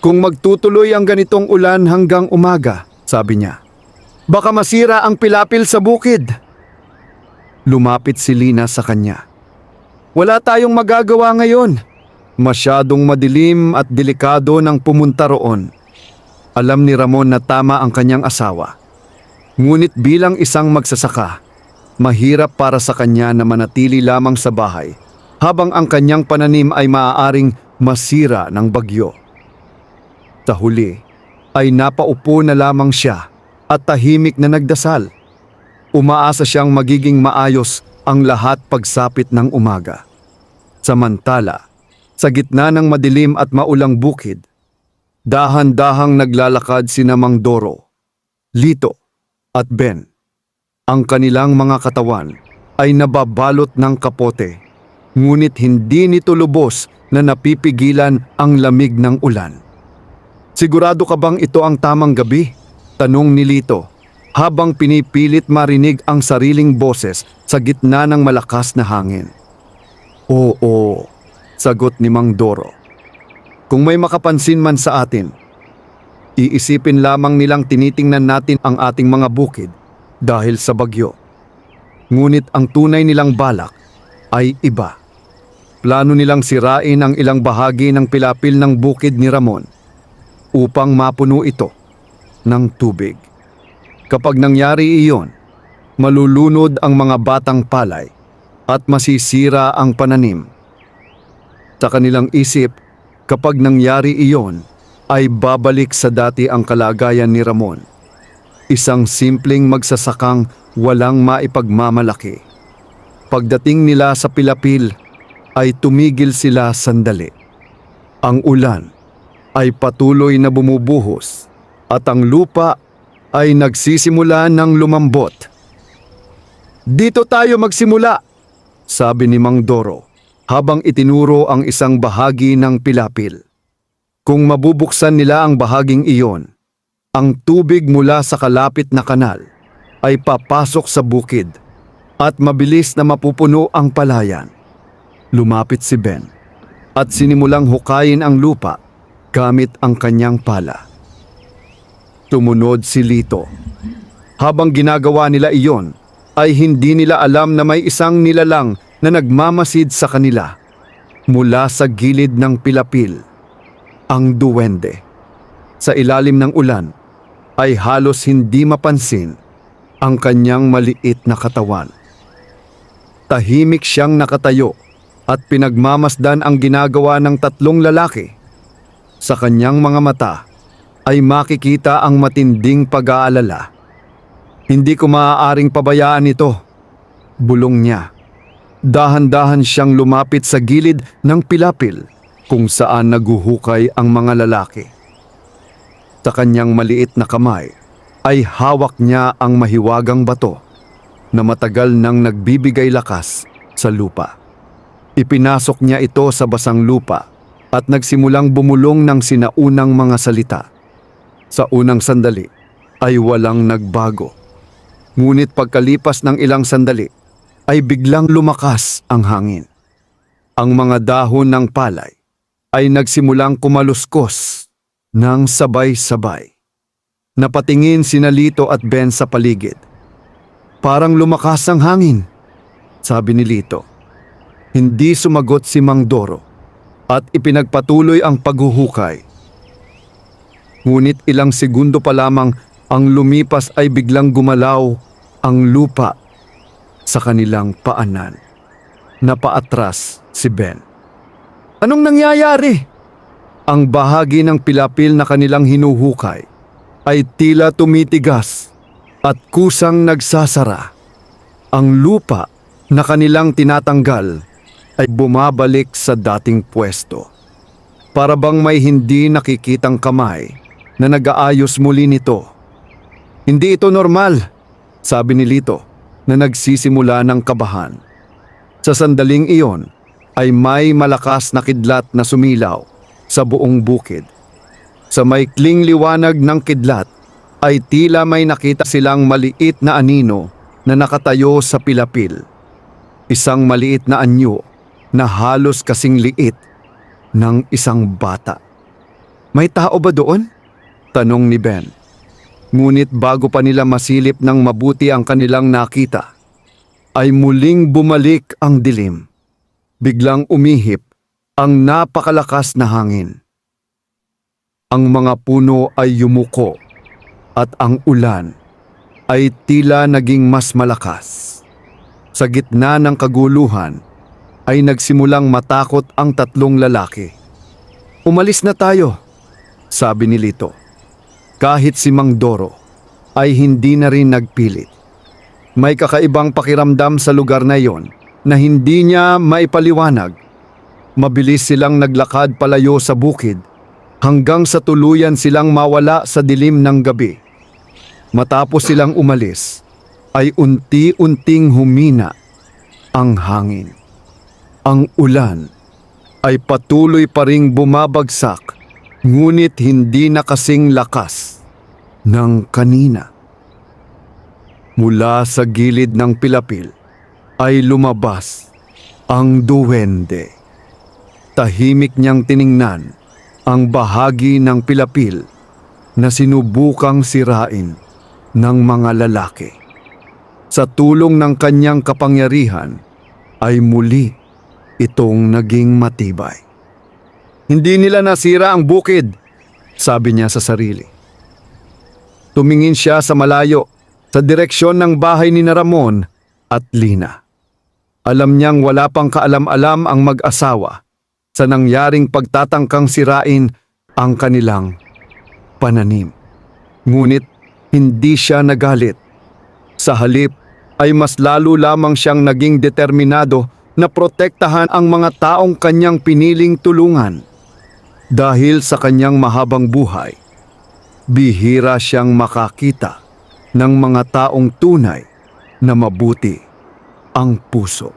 Kung magtutuloy ang ganitong ulan hanggang umaga, sabi niya, baka masira ang pilapil sa bukid. Lumapit si Lina sa kanya. Wala tayong magagawa ngayon. Masyadong madilim at delikado nang pumunta roon. Alam ni Ramon na tama ang kanyang asawa. Ngunit bilang isang magsasaka, mahirap para sa kanya na manatili lamang sa bahay habang ang kanyang pananim ay maaaring masira ng bagyo. Sa huli ay napaupo na lamang siya at tahimik na nagdasal. Umaasa siyang magiging maayos ang lahat pagsapit ng umaga. Samantala, sa gitna ng madilim at maulang bukid, dahan-dahang naglalakad sina Mang Doro, Lito at Ben. Ang kanilang mga katawan ay nababalot ng kapote, ngunit hindi nito lubos na napipigilan ang lamig ng ulan. Sigurado ka bang ito ang tamang gabi? Tanong ni Lito habang pinipilit marinig ang sariling boses sa gitna ng malakas na hangin. Oo, sagot ni Mang Doro. Kung may makapansin man sa atin, iisipin lamang nilang tinitingnan natin ang ating mga bukid dahil sa bagyo. Ngunit ang tunay nilang balak ay iba. Plano nilang sirain ang ilang bahagi ng pilapil ng bukid ni Ramon upang mapuno ito ng tubig. Kapag nangyari iyon, malulunod ang mga batang palay at masisira ang pananim. Sa kanilang isip, kapag nangyari iyon, ay babalik sa dati ang kalagayan ni Ramon. Isang simpleng magsasakang walang maipagmamalaki. Pagdating nila sa pilapil, ay tumigil sila sandali. Ang ulan ay patuloy na bumubuhos at ang lupa ay nagsisimula ng lumambot. Dito tayo magsimula, sabi ni Mang Doro habang itinuro ang isang bahagi ng pilapil. Kung mabubuksan nila ang bahaging iyon, ang tubig mula sa kalapit na kanal ay papasok sa bukid at mabilis na mapupuno ang palayan. Lumapit si Ben at sinimulang hukayin ang lupa gamit ang kanyang pala. Tumunod si Lito. Habang ginagawa nila iyon, ay hindi nila alam na may isang nilalang na nagmamasid sa kanila mula sa gilid ng pilapil. Ang duwende. Sa ilalim ng ulan, ay halos hindi mapansin ang kanyang maliit na katawan. Tahimik siyang nakatayo at pinagmamasdan ang ginagawa ng tatlong lalaki. Sa kanyang mga mata ay makikita ang matinding pag-aalala. Hindi ko maaaring pabayaan ito, bulong niya. Dahan-dahan siyang lumapit sa gilid ng pilapil kung saan naguhukay ang mga lalaki. Sa kanyang maliit na kamay ay hawak niya ang mahiwagang bato na matagal nang nagbibigay lakas sa lupa. Ipinasok niya ito sa basang lupa at nagsimulang bumulong ng sinaunang mga salita. Sa unang sandali ay walang nagbago. Ngunit pagkalipas ng ilang sandali ay biglang lumakas ang hangin. Ang mga dahon ng palay ay nagsimulang kumaluskos ng sabay-sabay. Napatingin sina Lito at Ben sa paligid. Parang lumakas ang hangin, sabi ni Lito. Hindi sumagot si Mang Doro at ipinagpatuloy ang paghuhukay. Ngunit ilang segundo pa lamang ang lumipas ay biglang gumalaw ang lupa sa kanilang paanan. Napaatras si Ben. Anong nangyayari? Ang bahagi ng pilapil na kanilang hinuhukay ay tila tumitigas at kusang nagsasara. Ang lupa na kanilang tinatanggal ay bumabalik sa dating pwesto. Para bang may hindi nakikitang kamay na nag-aayos muli nito. Hindi ito normal, sabi ni Lito na nagsisimula ng kabahan. Sa sandaling iyon ay may malakas na kidlat na sumilaw sa buong bukid. Sa maikling liwanag ng kidlat ay tila may nakita silang maliit na anino na nakatayo sa pilapil. isang maliit na anyo na halos kasing liit ng isang bata. "May tao ba doon?" tanong ni Ben. Ngunit bago pa nila masilip ng mabuti ang kanilang nakita, ay muling bumalik ang dilim. Biglang umihip ang napakalakas na hangin. Ang mga puno ay yumuko at ang ulan ay tila naging mas malakas. Sa gitna ng kaguluhan ay nagsimulang matakot ang tatlong lalaki. "Umalis na tayo," sabi ni Lito. Kahit si Mang Doro ay hindi na rin nagpilit. May kakaibang pakiramdam sa lugar na iyon na hindi niya maipaliwanag. Mabilis silang naglakad palayo sa bukid hanggang sa tuluyan silang mawala sa dilim ng gabi. Matapos silang umalis, ay unti-unting humina ang hangin. Ang ulan ay patuloy pa ring bumabagsak, ngunit hindi na kasing lakas ng kanina. Mula sa gilid ng pilapil ay lumabas ang duwende. Tahimik niyang tiningnan ang bahagi ng pilapil na sinubukang sirain ng mga lalaki. Sa tulong ng kanyang kapangyarihan ay muli itong naging matibay. "Hindi nila nasira ang bukid," sabi niya sa sarili. Tumingin siya sa malayo, sa direksyon ng bahay ni Ramon at Lina. Alam niyang wala pang kaalam-alam ang mag-asawa sa nangyaring pagtatangkang sirain ang kanilang pananim. Ngunit hindi siya nagalit. Sa halip ay mas lalo lamang siyang naging determinado na protektahan ang mga taong kanyang piniling tulungan. Dahil sa kanyang mahabang buhay, bihira siyang makakita ng mga taong tunay na mabuti ang puso.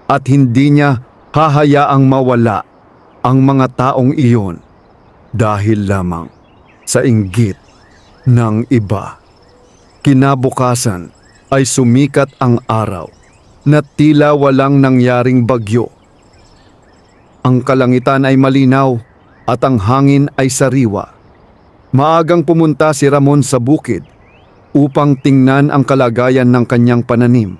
At hindi niya hahayaang mawala ang mga taong iyon dahil lamang sa inggit ng iba. Kinabukasan ay sumikat ang araw na tila walang nangyaring bagyo. Ang kalangitan ay malinaw at ang hangin ay sariwa. Maagang pumunta si Ramon sa bukid upang tingnan ang kalagayan ng kanyang pananim.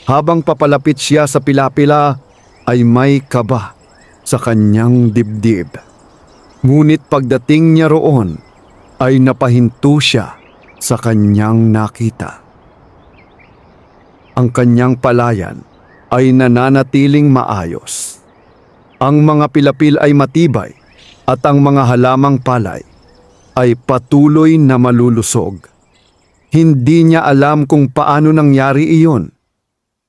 Habang papalapit siya sa pilapila ay may kaba sa kanyang dibdib. Ngunit pagdating niya roon ay napahinto siya sa kanyang nakita. Ang kanyang palayan ay nananatiling maayos. Ang mga pilapil ay matibay at ang mga halamang palay ay patuloy na malulusog. Hindi niya alam kung paano nangyari iyon.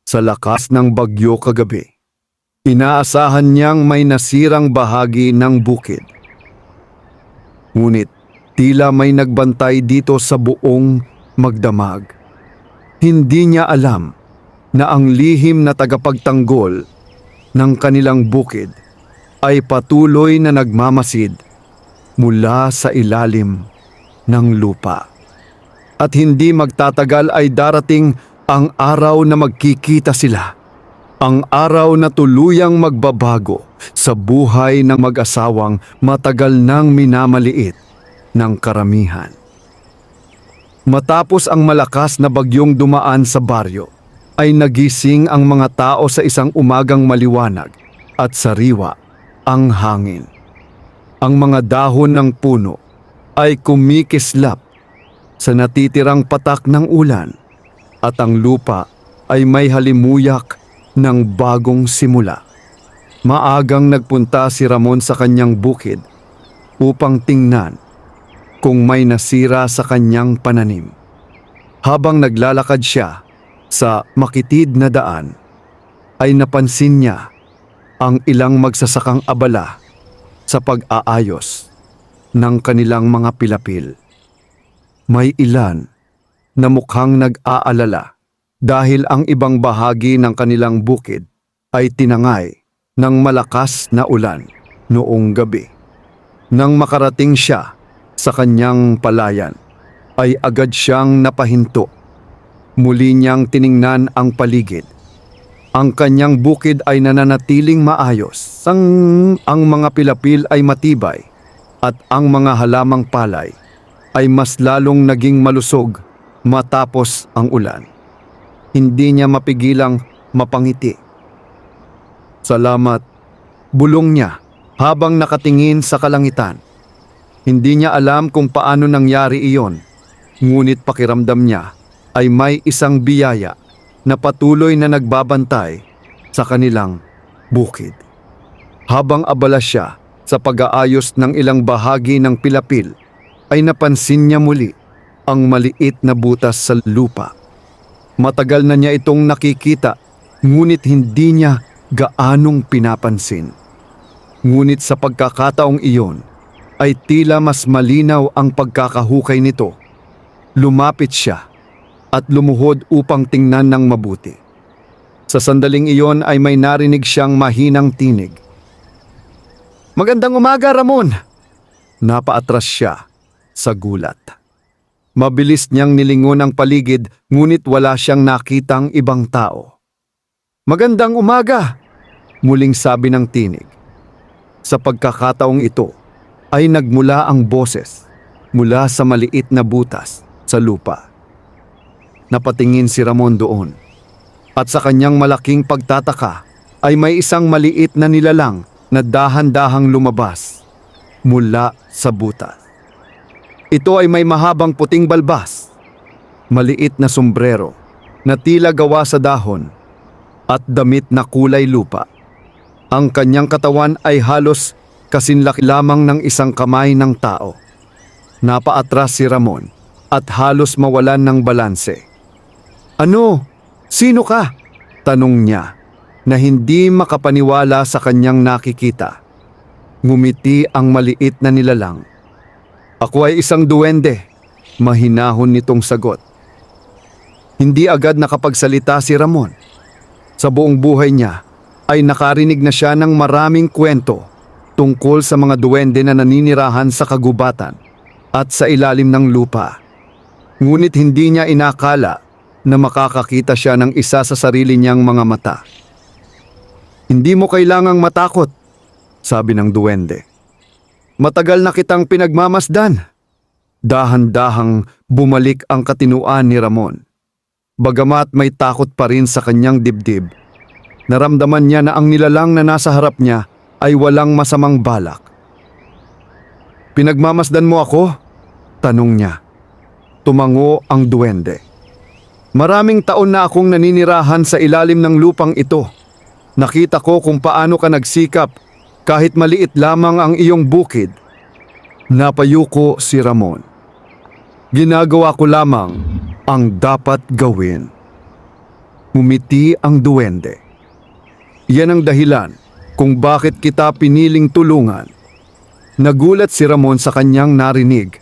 Sa lakas ng bagyo kagabi, inaasahan niyang may nasirang bahagi ng bukid. Ngunit tila may nagbantay dito sa buong magdamag. Hindi niya alam na ang lihim na tagapagtanggol ng kanilang bukid ay patuloy na nagmamasid mula sa ilalim ng lupa. At hindi magtatagal ay darating ang araw na magkikita sila. Ang araw na tuluyang magbabago sa buhay ng mag-asawang matagal nang minamaliit ng karamihan. Matapos ang malakas na bagyong dumaan sa baryo, ay nagising ang mga tao sa isang umagang maliwanag at sariwa ang hangin. Ang mga dahon ng puno ay kumikislap sa natitirang patak ng ulan at ang lupa ay may halimuyak ng bagong simula. Maagang nagpunta si Ramon sa kanyang bukid upang tingnan kung may nasira sa kanyang pananim. Habang naglalakad siya sa makitid na daan, ay napansin niya ang ilang magsasakang abala sa pag-aayos ng kanilang mga pilapil. May ilan na mukhang nag-aalala dahil ang ibang bahagi ng kanilang bukid ay tinangay ng malakas na ulan noong gabi. Nang makarating siya sa kanyang palayan, ay agad siyang napahinto. Muli niyang tiningnan ang paligid. Ang kanyang bukid ay nananatiling maayos, ang mga pilapil ay matibay, at ang mga halamang palay ay mas lalong naging malusog matapos ang ulan. Hindi niya mapigilang mapangiti. Salamat, bulong niya habang nakatingin sa kalangitan. Hindi niya alam kung paano nangyari iyon, ngunit pakiramdam niya ay may isang biyaya na patuloy na nagbabantay sa kanilang bukid. Habang abala siya sa pag-aayos ng ilang bahagi ng pilapil, ay napansin niya muli ang maliit na butas sa lupa. Matagal na niya itong nakikita, ngunit hindi niya gaanong pinapansin. Ngunit sa pagkakataong iyon, ay tila mas malinaw ang pagkakahukay nito. Lumapit siya at lumuhod upang tingnan ng mabuti. Sa sandaling iyon ay may narinig siyang mahinang tinig. "Magandang umaga, Ramon!" Napaatras siya sa gulat. Mabilis niyang nilingon ang paligid, ngunit wala siyang nakitang ibang tao. "Magandang umaga!" muling sabi ng tinig. Sa pagkakataong ito ay nagmula ang boses mula sa maliit na butas sa lupa. Napatingin si Ramon doon, at sa kanyang malaking pagtataka ay may isang maliit na nilalang na dahan-dahang lumabas mula sa butas. Ito ay may mahabang puting balbas, maliit na sombrero na tila gawa sa dahon, at damit na kulay lupa. Ang kanyang katawan ay halos kasinlaki lamang ng isang kamay ng tao. Napaatras si Ramon at halos mawalan ng balanse. "Ano? Sino ka?" tanong niya na hindi makapaniwala sa kanyang nakikita. Ngumiti ang maliit na nilalang. "Ako ay isang duwende," mahinahon nitong sagot. Hindi agad nakapagsalita si Ramon. Sa buong buhay niya ay nakarinig na siya ng maraming kwento tungkol sa mga duwende na naninirahan sa kagubatan at sa ilalim ng lupa. Ngunit hindi niya inakala na makakakita siya ng isa sa sarili niyang mga mata. "Hindi mo kailangang matakot," sabi ng duwende. "Matagal na kitang pinagmamasdan." Dahan-dahang bumalik ang katinuan ni Ramon. Bagamat may takot pa rin sa kanyang dibdib, naramdaman niya na ang nilalang na nasa harap niya ay walang masamang balak. "Pinagmamasdan mo ako?" tanong niya. Tumango ang duwende. "Maraming taon na akong naninirahan sa ilalim ng lupang ito. Nakita ko kung paano ka nagsikap kahit maliit lamang ang iyong bukid." Napayuko si Ramon. "Ginagawa ko lamang ang dapat gawin." Ngumiti ang duwende. "Yan ang dahilan kung bakit kita piniling tulungan." Nagulat si Ramon sa kanyang narinig.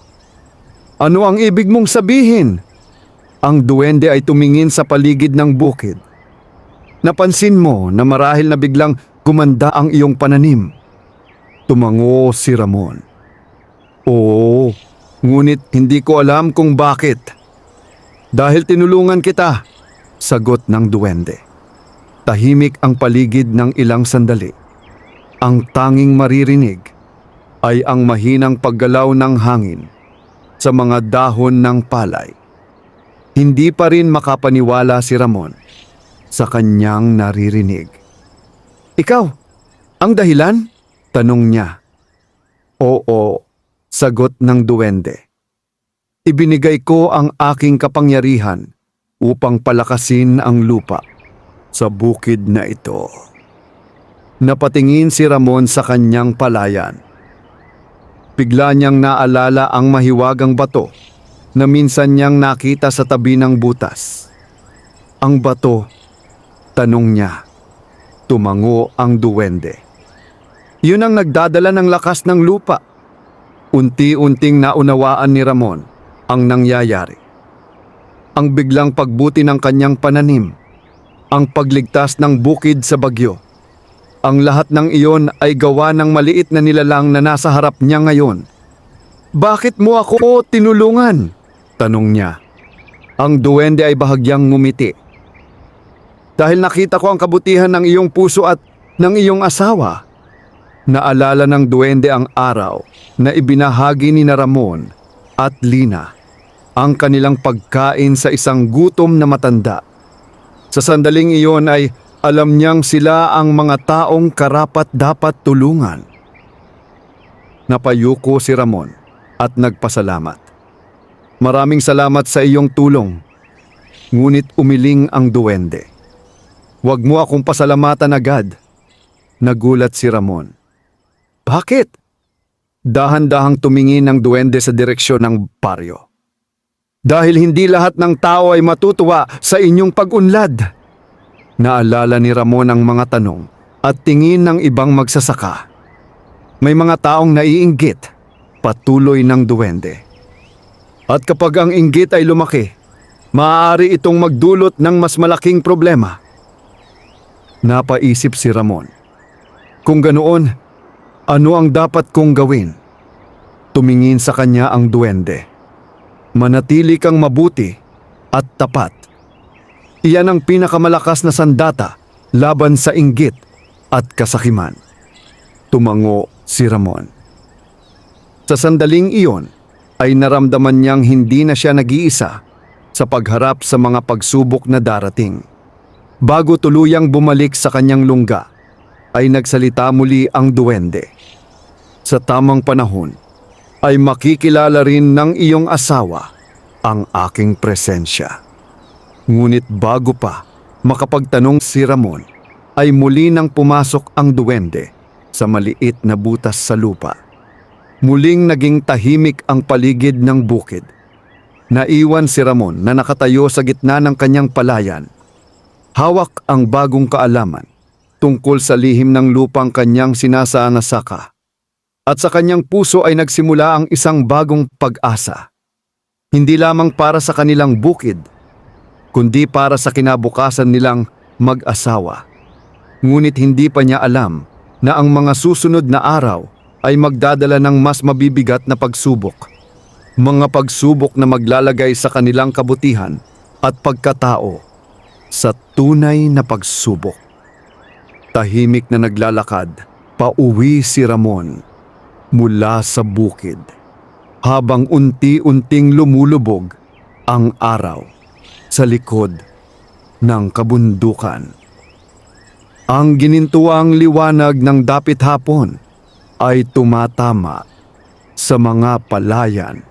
"Ano ang ibig mong sabihin?" Ang duwende ay tumingin sa paligid ng bukid. "Napansin mo na marahil na biglang gumanda ang iyong pananim?" Tumango si Ramon. "Oo, ngunit hindi ko alam kung bakit." "Dahil tinulungan kita," sagot ng duwende. Tahimik ang paligid ng ilang sandali. Ang tanging maririnig ay ang mahinang paggalaw ng hangin sa mga dahon ng palay. Hindi pa rin makapaniwala si Ramon sa kanyang naririnig. "Ikaw, ang dahilan?" tanong niya. "Oo," sagot ng duwende. "Ibinigay ko ang aking kapangyarihan upang palakasin ang lupa sa bukid na ito." Napatingin si Ramon sa kanyang palayan. Bigla niyang naalala ang mahiwagang bato na minsan niyang nakita sa tabi ng butas. "Ang bato?" tanong niya. Tumango ang duwende. "Yun ang nagdadala ng lakas ng lupa." Unti-unting naunawaan ni Ramon ang nangyayari. Ang biglang pagbuti ng kanyang pananim, ang pagligtas ng bukid sa bagyo. Ang lahat ng iyon ay gawa ng maliit na nilalang na nasa harap niya ngayon. "Bakit mo ako tinulungan?" tanong niya. Ang duwende ay bahagyang ngumiti. dahil nakita ko ang kabutihan ng iyong puso at ng iyong asawa. Naalala ng duwende ang araw na ibinahagi ni Ramon at Lina ang kanilang pagkain sa isang gutom na matanda. Sa sandaling iyon ay alam niyang sila ang mga taong karapat-dapat tulungan. Napayuko si Ramon at nagpasalamat. Maraming salamat sa iyong tulong. Ngunit umiling ang duwende. Huwag mo akong pasalamatan agad. Nagulat si Ramon. Bakit? Dahan-dahang tumingin ang duwende sa direksyon ng baryo. Dahil hindi lahat ng tao ay matutuwa sa inyong pag-unlad. Naalala ni Ramon ang mga tanong at tingin ng ibang magsasaka. May mga taong naiinggit, patuloy ng duwende. At kapag ang inggit ay lumaki, maaari itong magdulot ng mas malaking problema. Napaisip si Ramon. Kung ganoon, ano ang dapat kong gawin? Tumingin sa kanya ang duwende. Manatili kang mabuti at tapat. Iyan ang pinakamalakas na sandata laban sa inggit at kasakiman. Tumango si Ramon. Sa sandaling iyon ay naramdaman niyang hindi na siya nag-iisa sa pagharap sa mga pagsubok na darating. Bago tuluyang bumalik sa kanyang lungga, ay nagsalita muli ang duwende. Sa tamang panahon, ay makikilala rin ng iyong asawa ang aking presensya. Ngunit bago pa makapagtanong si Ramon, ay muli nang pumasok ang duwende sa maliit na butas sa lupa. Muling naging tahimik ang paligid ng bukid. Naiwan si Ramon na nakatayo sa gitna ng kanyang palayan. Hawak ang bagong kaalaman tungkol sa lihim ng lupang kanyang sinasangasaka. At sa kanyang puso ay nagsimula ang isang bagong pag-asa. Hindi lamang para sa kanilang bukid, kundi para sa kinabukasan nilang mag-asawa. Ngunit hindi pa niya alam na ang mga susunod na araw ay magdadala ng mas mabibigat na pagsubok. Mga pagsubok na maglalagay sa kanilang kabutihan at pagkatao sa tunay na pagsubok. Tahimik na naglalakad, pauwi si Ramon mula sa bukid, habang unti-unting lumulubog ang araw sa likod ng kabundukan. Ang ginintuang liwanag ng dapit hapon ay tumatama sa mga palayan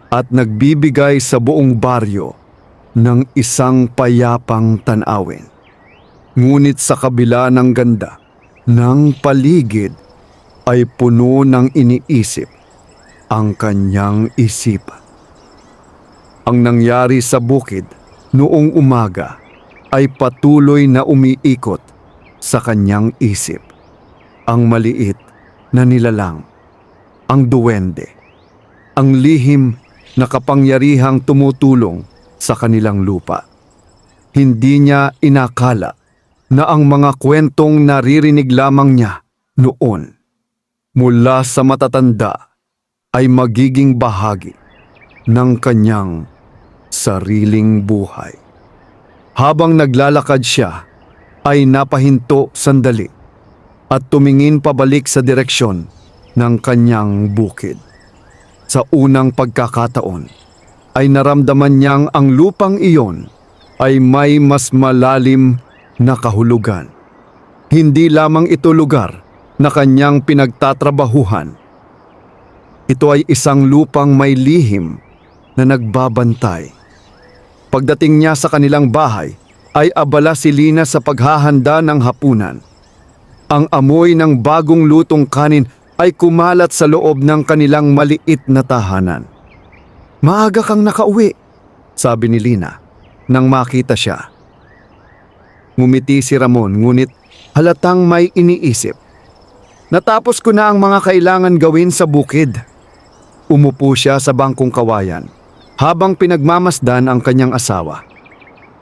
at nagbibigay sa buong baryo ng isang payapang tanawin. Ngunit sa kabila ng ganda ng paligid ay puno ng iniisip ang kanyang isipan. Ang nangyari sa bukid noong umaga ay patuloy na umiikot sa kanyang isip. Ang maliit na nilalang, ang duwende, ang lihim na kapangyarihang tumutulong sa kanilang lupa. Hindi niya inakala na ang mga kwentong naririnig lamang niya noon mula sa matatanda ay magiging bahagi ng kanyang sariling buhay. Habang naglalakad siya, ay napahinto sandali at tumingin pabalik sa direksyon ng kanyang bukid. Sa unang pagkakataon, ay naramdaman niyang ang lupang iyon ay may mas malalim na kahulugan. Hindi lamang ito lugar na kanyang pinagtatrabahuhan. Ito ay isang lupang may lihim na nagbabantay. Pagdating niya sa kanilang bahay, ay abala si Lina sa paghahanda ng hapunan. Ang amoy ng bagong lutong kanin ay kumalat sa loob ng kanilang maliit na tahanan. "Maaga kang nakauwi," sabi ni Lina nang makita siya. Ngumiti si Ramon ngunit halatang may iniisip. "Natapos ko na ang mga kailangan gawin sa bukid." Umupo siya sa bangkong kawayan habang pinagmamasdan ang kanyang asawa.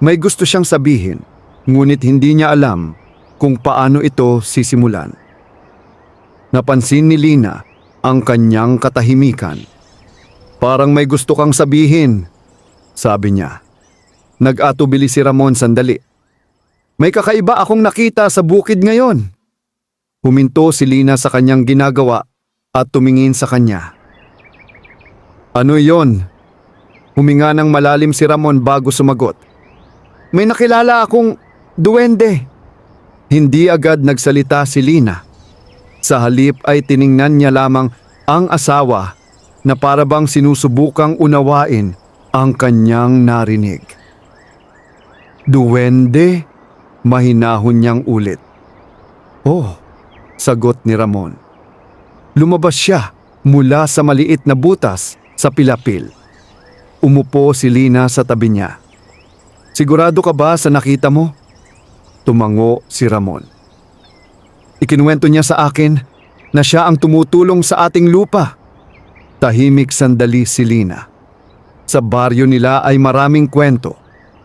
May gusto siyang sabihin, ngunit hindi niya alam kung paano ito sisimulan. Napansin ni Lina ang kanyang katahimikan. "Parang may gusto kang sabihin," sabi niya. Nag-atubili si Ramon sandali. May kakaiba akong nakita sa bukid ngayon. Huminto si Lina sa kanyang ginagawa at tumingin sa kanya. Ano yon? Huminga ng malalim si Ramon bago sumagot. May nakilala akong duwende. Hindi agad nagsalita si Lina. Sa halip ay tiningnan niya lamang ang asawa na parabang sinusubukang unawain ang kanyang narinig. Duwende? Mahinahon niyang ulit. Oh, sagot ni Ramon. Lumabas siya mula sa maliit na butas sa pilapil. Umupo si Lina sa tabi niya. Sigurado ka ba sa nakita mo? Tumango si Ramon. Ikinuwento niya sa akin na siya ang tumutulong sa ating lupa. Tahimik sandali si Lina. Sa baryo nila ay maraming kwento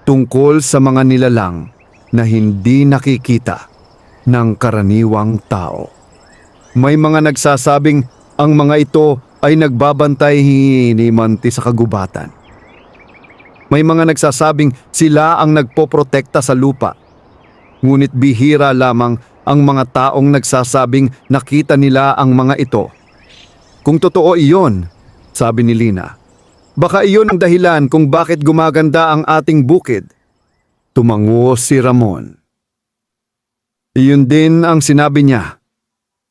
tungkol sa mga nilalang na hindi nakikita ng karaniwang tao. May mga nagsasabing ang mga ito ay nagbabantay hinihimanti sa kagubatan. May mga nagsasabing sila ang nagpoprotekta sa lupa. Ngunit bihira lamang ang mga taong nagsasabing nakita nila ang mga ito. Kung totoo iyon, sabi ni Lina, baka iyon ang dahilan kung bakit gumaganda ang ating bukid. Tumango si Ramon. Iyon din ang sinabi niya.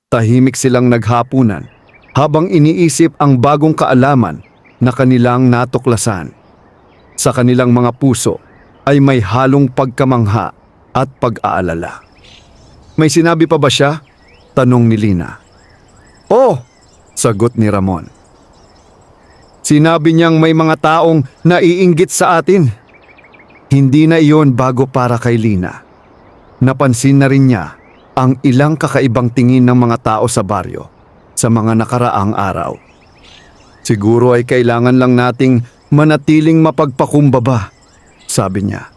Tahimik silang naghapunan habang iniisip ang bagong kaalaman na kanilang natuklasan. Sa kanilang mga puso ay may halong pagkamangha at pag-aalala. May sinabi pa ba siya? Tanong ni Lina. Oh, sagot ni Ramon. Sinabi niyang may mga taong naiinggit sa atin. Hindi na iyon bago para kay Lina. Napansin na rin niya ang ilang kakaibang tingin ng mga tao sa baryo sa mga nakaraang araw. Siguro ay kailangan lang nating manatiling mapagpakumbaba, sabi niya.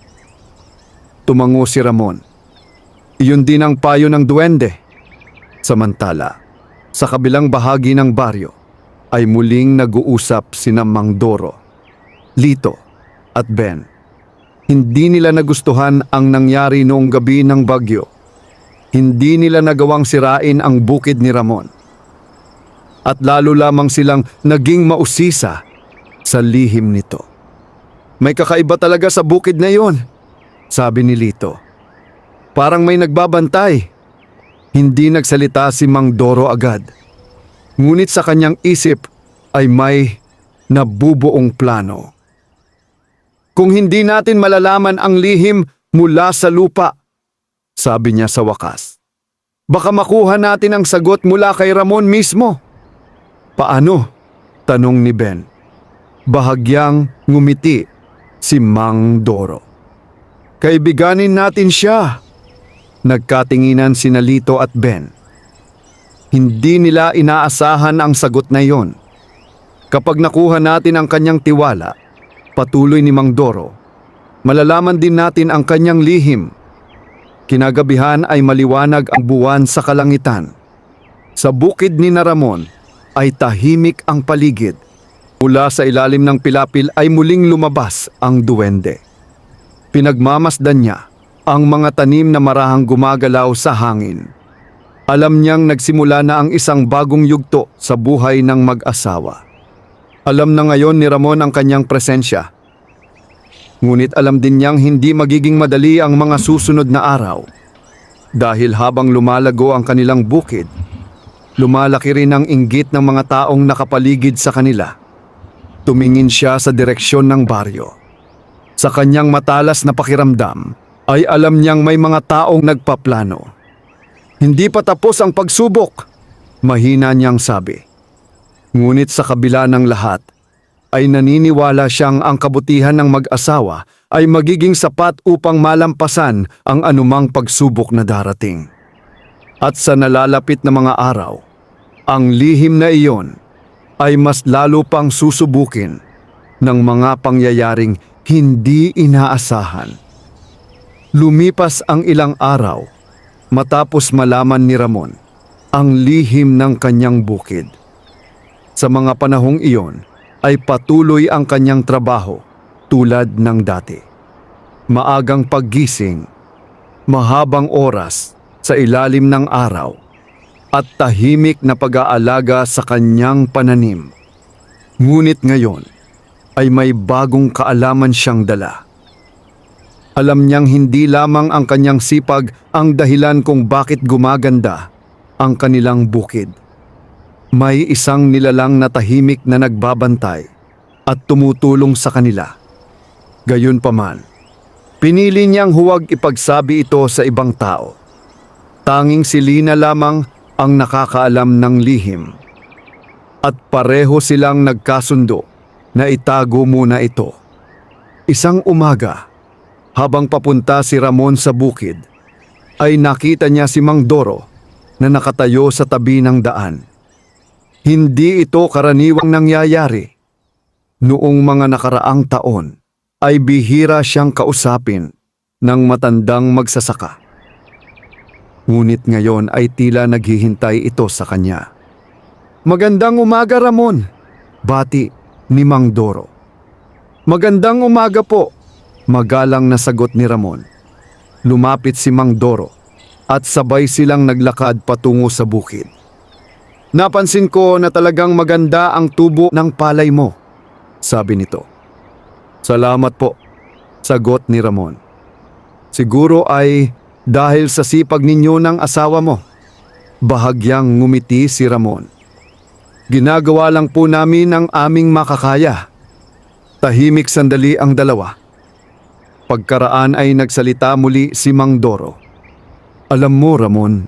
Tumango si Ramon. Iyon din ang payo ng duwende. Samantala, sa kabilang bahagi ng baryo ay muling nag-uusap sina Mang Doro, Lito at Ben. Hindi nila nagustuhan ang nangyari noong gabi ng bagyo. Hindi nila nagawang sirain ang bukid ni Ramon. At lalo lamang silang naging mausisa sa lihim nito. May kakaiba talaga sa bukid na iyon, sabi ni Lito. Parang may nagbabantay. Hindi nagsalita si Mang Doro agad. Ngunit sa kanyang isip ay may nabubuong plano. Kung hindi natin malalaman ang lihim mula sa lupa, sabi niya sa wakas, baka makuha natin ang sagot mula kay Ramon mismo. Paano? Tanong ni Ben. Bahagyang ngumiti si Mang Doro. Kaibiganin natin siya. Nagkatinginan sina Lito at Ben. Hindi nila inaasahan ang sagot na iyon. Kapag nakuha natin ang kanyang tiwala, patuloy ni Mang Doro, malalaman din natin ang kanyang lihim. Kinagabihan ay maliwanag ang buwan sa kalangitan. Sa bukid ni Ramon ay tahimik ang paligid. Mula sa ilalim ng pilapil ay muling lumabas ang duwende. Pinagmamasdan niya ang mga tanim na marahang gumagalaw sa hangin. Alam niyang nagsimula na ang isang bagong yugto sa buhay ng mag-asawa. Alam na ngayon ni Ramon ang kanyang presensya. Ngunit alam din niyang hindi magiging madali ang mga susunod na araw. Dahil habang lumalago ang kanilang bukid, lumalaki rin ang inggit ng mga taong nakapaligid sa kanila. Tumingin siya sa direksyon ng baryo. Sa kanyang matalas na pakiramdam, ay alam niyang may mga taong nagpaplano. Hindi pa tapos ang pagsubok, mahina niyang sabi. Ngunit sa kabila ng lahat, ay naniniwala siyang ang kabutihan ng mag-asawa ay magiging sapat upang malampasan ang anumang pagsubok na darating. At sa nalalapit na mga araw, ang lihim na iyon ay mas lalo pang susubukin ng mga pangyayaring hindi inaasahan. Lumipas ang ilang araw matapos malaman ni Ramon ang lihim ng kanyang bukid. Sa mga panahong iyon ay patuloy ang kanyang trabaho tulad ng dati. Maagang paggising, mahabang oras sa ilalim ng araw at tahimik na pag-aalaga sa kanyang pananim. Ngunit ngayon ay may bagong kaalaman siyang dala. Alam niyang hindi lamang ang kanyang sipag ang dahilan kung bakit gumaganda ang kanilang bukid. May isang nilalang na tahimik na nagbabantay at tumutulong sa kanila. Gayunpaman, pinili niyang huwag ipagsabi ito sa ibang tao. Tanging si Lina lamang ang nakakaalam ng lihim. At pareho silang nagkasundo na itago muna ito. Isang umaga, habang papunta si Ramon sa bukid, ay nakita niya si Mang Doro na nakatayo sa tabi ng daan. Hindi ito karaniwang nangyayari. Noong mga nakaraang taon, ay bihira siyang kausapin ng matandang magsasaka. Ngunit ngayon ay tila naghihintay ito sa kanya. "Magandang umaga, Ramon," bati ni Mang Doro. "Magandang umaga po," magalang na sagot ni Ramon. Lumapit si Mang Doro at sabay silang naglakad patungo sa bukid. "Napansin ko na talagang maganda ang tubo ng palay mo," sabi nito. "Salamat po," sagot ni Ramon. "Siguro ay dahil sa sipag ninyo ng asawa mo." Bahagyang ngumiti si Ramon. "Ginagawa lang po namin ang aming makakaya." Tahimik sandali ang dalawa. Pagkaraan ay nagsalita muli si Mang Doro. "Alam mo, Ramon,"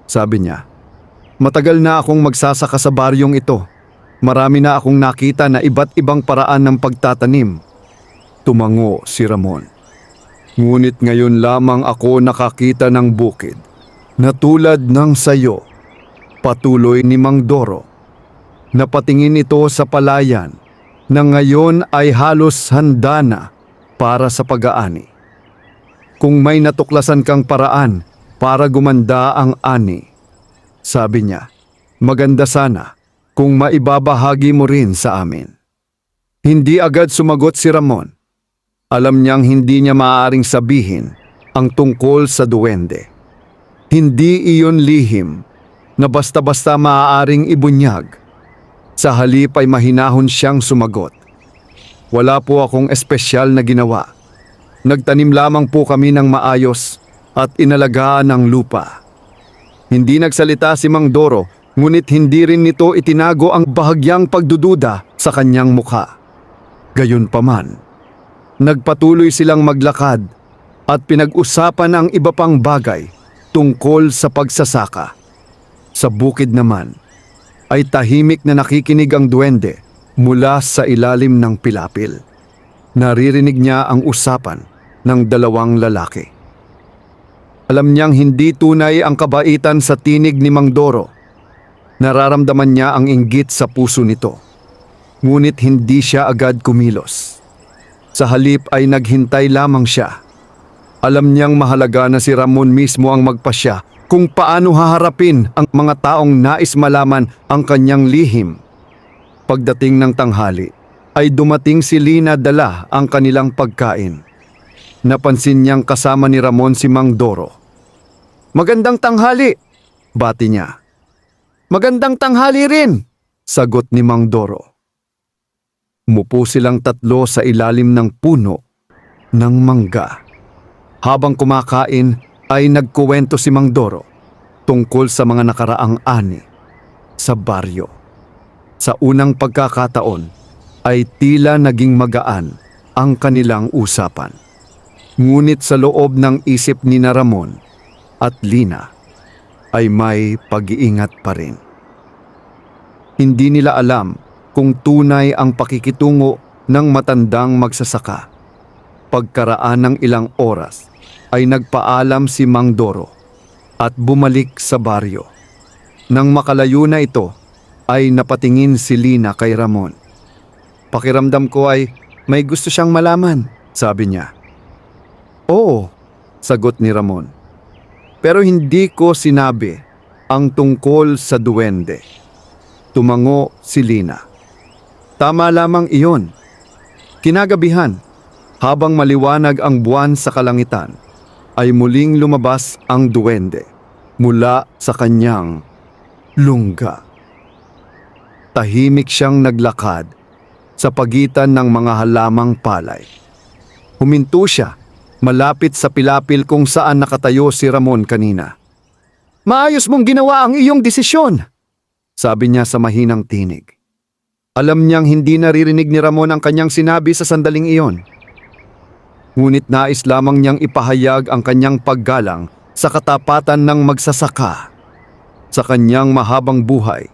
sabi niya, "matagal na akong magsasaka sa baryong ito. Marami na akong nakita na iba't ibang paraan ng pagtatanim." Tumango si Ramon. "Ngunit ngayon lamang ako nakakita ng bukid na tulad ng sayo." Patuloy ni Mang Doro. Napatingin ito sa palayan na ngayon ay halos handa na para sa pag-aani. "Kung may natuklasan kang paraan para gumanda ang ani," sabi niya, "maganda sana kung maibabahagi mo rin sa amin." Hindi agad sumagot si Ramon. Alam niyang hindi niya maaaring sabihin ang tungkol sa duwende. Hindi iyon lihim na basta-basta maaaring ibunyag. Sa halip ay mahinahon siyang sumagot. "Wala po akong espesyal na ginawa. Nagtanim lamang po kami ng maayos at inalagaan ang lupa." Hindi nagsalita si Mang Doro, ngunit hindi rin nito itinago ang bahagyang pagdududa sa kanyang mukha. Gayunpaman, nagpatuloy silang maglakad at pinag-usapan ang iba pang bagay tungkol sa pagsasaka. Sa bukid naman, ay tahimik na nakikinig ang duwende mula sa ilalim ng pilapil. Naririnig niya ang usapan ng dalawang lalaki. Alam niyang hindi tunay ang kabaitan sa tinig ni Mang Doro. Nararamdaman niya ang inggit sa puso nito. Ngunit hindi siya agad kumilos. Sa halip ay naghintay lamang siya. Alam niyang mahalaga na si Ramon mismo ang magpasya kung paano haharapin ang mga taong nais malaman ang kanyang lihim. Pagdating ng tanghali, ay dumating si Lina dala ang kanilang pagkain. Napansin niyang kasama ni Ramon si Mang Doro. "Magandang tanghali," bati niya. "Magandang tanghali rin," sagot ni Mang Doro. Mupo silang tatlo sa ilalim ng puno ng mangga. Habang kumakain ay nagkuwento si Mang Doro tungkol sa mga nakaraang ani sa baryo. Sa unang pagkakataon ay tila naging magaan ang kanilang usapan. Ngunit sa loob ng isip ni Ramon at Lina ay may pag-iingat pa rin. Hindi nila alam kung tunay ang pakikitungo ng matandang magsasaka. Pagkaraan ng ilang oras ay nagpaalam si Mang Doro at bumalik sa baryo. Nang makalayo na ito, ay napatingin si Lina kay Ramon. "Pakiramdam ko ay may gusto siyang malaman," sabi niya. "Oo," sagot ni Ramon. "Pero hindi ko sinabi ang tungkol sa duwende." Tumango si Lina. "Tama lamang iyon. Kinagabihan, habang maliwanag ang buwan sa kalangitan, ay muling lumabas ang duwende mula sa kanyang lungga. Tahimik siyang naglakad sa pagitan ng mga halamang palay. Huminto siya malapit sa pilapil kung saan nakatayo si Ramon kanina. "Maayos mong ginawa ang iyong desisyon," sabi niya sa mahinang tinig. Alam niyang hindi naririnig ni Ramon ang kanyang sinabi sa sandaling iyon. Ngunit nais lamang niyang ipahayag ang kanyang paggalang sa katapatan ng magsasaka. Sa kanyang mahabang buhay,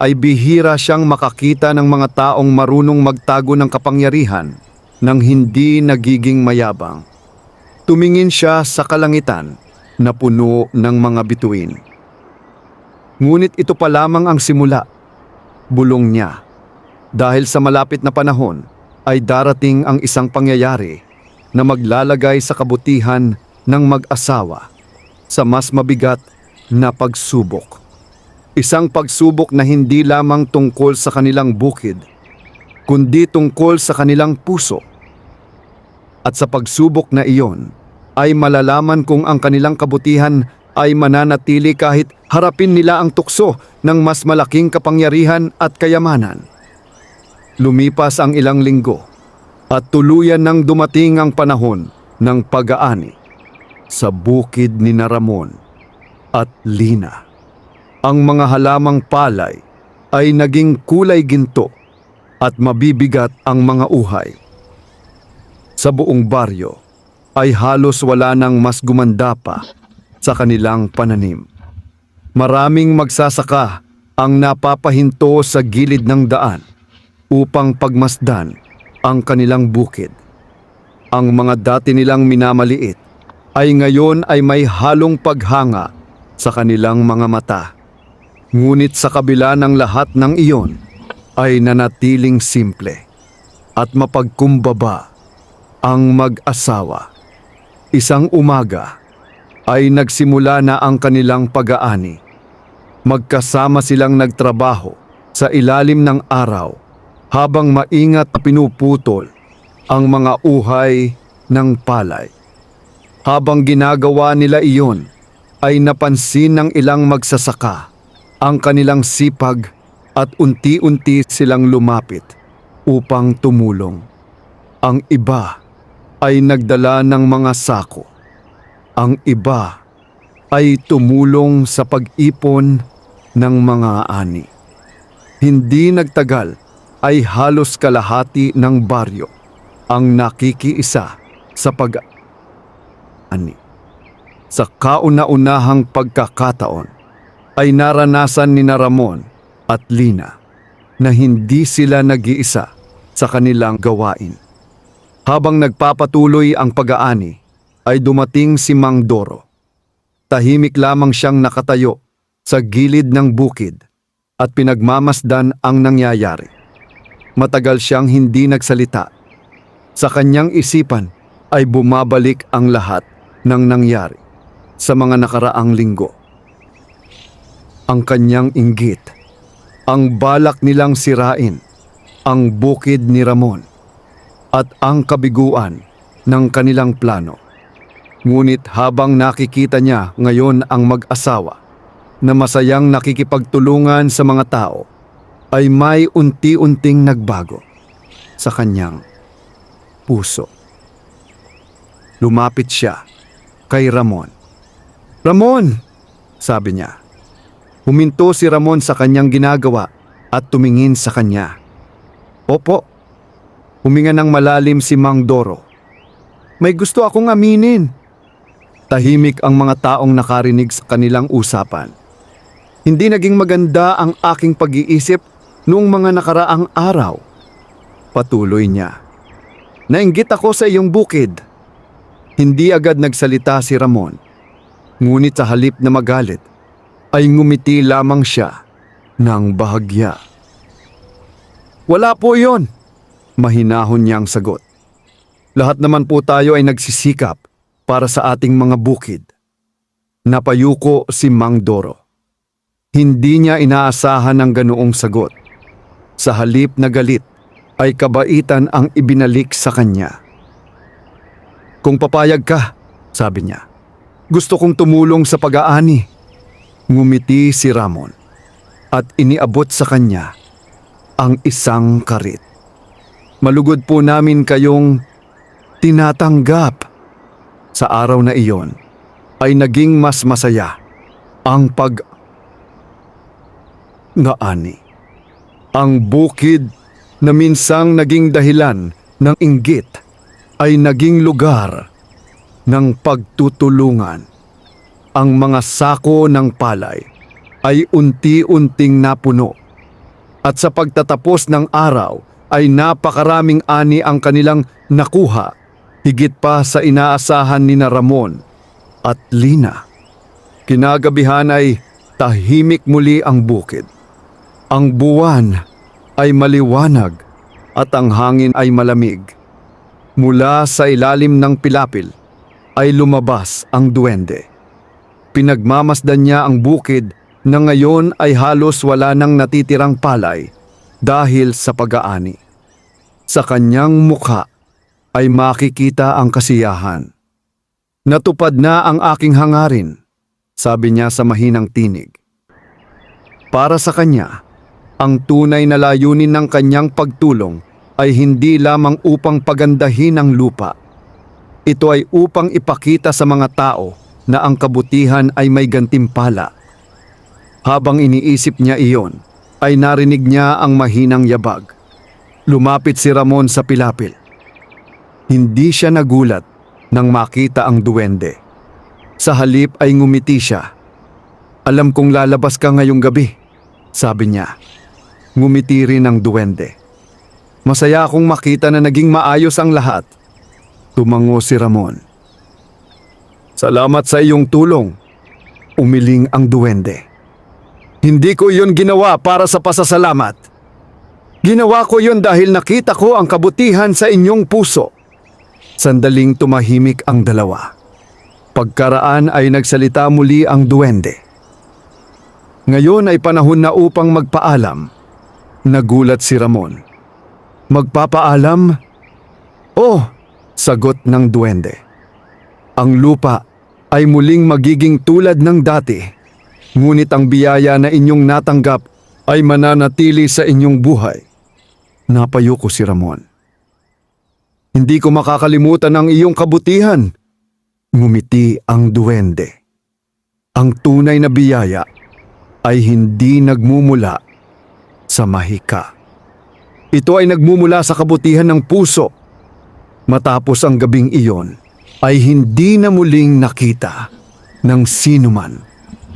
ay bihira siyang makakita ng mga taong marunong magtago ng kapangyarihan nang hindi nagiging mayabang. Tumingin siya sa kalangitan na puno ng mga bituin. Ngunit ito pa lamang ang simula, bulong niya. Dahil sa malapit na panahon ay darating ang isang pangyayari na maglalagay sa kabutihan ng mag-asawa sa mas mabigat na pagsubok. Isang pagsubok na hindi lamang tungkol sa kanilang bukid, kundi tungkol sa kanilang puso. At sa pagsubok na iyon, ay malalaman kung ang kanilang kabutihan ay mananatili kahit harapin nila ang tukso ng mas malaking kapangyarihan at kayamanan. Lumipas ang ilang linggo at tuluyan nang dumating ang panahon ng pag-aani sa bukid ni Ramon at Lina. Ang mga halamang palay ay naging kulay ginto at mabibigat ang mga uhay. Sa buong baryo ay halos wala nang mas gumanda pa sa kanilang pananim. Maraming magsasaka ang napapahinto sa gilid ng daan upang pagmasdan ang kanilang bukid. Ang mga dati nilang minamaliit ay ngayon ay may halong paghanga sa kanilang mga mata. Ngunit sa kabila ng lahat ng iyon ay nanatiling simple at mapagkumbaba ang mag-asawa. Isang umaga ay nagsimula na ang kanilang pag-aani. Magkasama silang nagtrabaho sa ilalim ng araw habang maingat na pinuputol ang mga uhay ng palay. Habang ginagawa nila iyon, ay napansin ng ilang magsasaka ang kanilang sipag at unti-unti silang lumapit upang tumulong. Ang iba ay nagdala ng mga sako. Ang iba ay tumulong sa pag-ipon ng mga ani. Hindi nagtagal ay halos kalahati ng baryo ang nakikiisa sa pag-ani. Sa kauna-unahang pagkakataon ay naranasan ni Ramon at Lina na hindi sila nag-iisa sa kanilang gawain. Habang nagpapatuloy ang pag-aani ay dumating si Mang Doro. Tahimik lamang siyang nakatayo sa gilid ng bukid at pinagmamasdan ang nangyayari. Matagal siyang hindi nagsalita. Sa kanyang isipan ay bumabalik ang lahat ng nangyari sa mga nakaraang linggo. Ang kanyang inggit, ang balak nilang sirain ang bukid ni Ramon at ang kabiguan ng kanilang plano. Ngunit habang nakikita niya ngayon ang mag-asawa na masayang nakikipagtulungan sa mga tao, ay may unti-unting nagbago sa kanyang puso. Lumapit siya kay Ramon. "Ramon!" sabi niya. Huminto si Ramon sa kanyang ginagawa at tumingin sa kanya. "Opo." Huminga ng malalim si Mang Doro. "May gusto akong aminin." Tahimik ang mga taong nakarinig sa kanilang usapan. "Hindi naging maganda ang aking pag-iisip noong mga nakaraang araw." Patuloy niya. "Nainggit ako sa iyong bukid." Hindi agad nagsalita si Ramon. Ngunit sa halip na magalit, ay ngumiti lamang siya ng bahagya. "Wala po yon," mahinahon niyang sagot. "Lahat naman po tayo ay nagsisikap para sa ating mga bukid." Napayuko si Mang Doro. Hindi niya inaasahan ang ganoong sagot. Sa halip na galit, ay kabaitan ang ibinalik sa kanya. "Kung papayag ka," sabi niya, Gusto kong tumulong sa pag-aani. Ngumiti si Ramon at iniabot sa kanya ang isang karit. Malugod po namin kayong tinatanggap. Sa araw na iyon ay naging mas masaya ang pag-aani. Ang bukid na minsang naging dahilan ng inggit ay naging lugar ng pagtutulungan. Ang mga sako ng palay ay unti-unting napuno at sa pagtatapos ng araw ay napakaraming ani ang kanilang nakuha, higit pa sa inaasahan ni Ramon at Lina. Kinagabihan ay tahimik muli ang bukid. Ang buwan ay maliwanag at ang hangin ay malamig. Mula sa ilalim ng pilapil ay lumabas ang duwende. Pinagmamasdan niya ang bukid na ngayon ay halos wala nang natitirang palay dahil sa pag-aani. Sa kanyang mukha ay makikita ang kasiyahan. Natupad na ang aking hangarin, sabi niya sa mahinang tinig. Para sa kanya, ang tunay na layunin ng kanyang pagtulong ay hindi lamang upang pagandahin ang lupa. Ito ay upang ipakita sa mga tao na ang kabutihan ay may gantimpala. Habang iniisip niya iyon, ay narinig niya ang mahinang yabag. Lumapit si Ramon sa pilapil. Hindi siya nagulat nang makita ang duwende. Sa halip ay ngumiti siya. "Alam kong lalabas ka ngayong gabi," sabi niya. Ngumiti rin ang duwende. "Masaya akong makita na naging maayos ang lahat." Tumango si Ramon. "Salamat sa iyong tulong," umiling ang duwende. "Hindi ko iyon ginawa para sa pasasalamat. Ginawa ko iyon dahil nakita ko ang kabutihan sa inyong puso." Sandaling tumahimik ang dalawa. Pagkaraan ay nagsalita muli ang duwende. "Ngayon ay panahon na upang magpaalam." Nagulat si Ramon. "Magpapaalam?" "Oh," sagot ng duwende. "Ang lupa ay muling magiging tulad ng dati, ngunit ang biyaya na inyong natanggap ay mananatili sa inyong buhay." Napayuko si Ramon. "Hindi ko makakalimutan ang iyong kabutihan." Ngumiti ang duwende. "Ang tunay na biyaya ay hindi nagmumula sa mahika. Ito ay nagmumula sa kabutihan ng puso." Matapos ang gabing iyon, ay hindi na muling nakita ng sinuman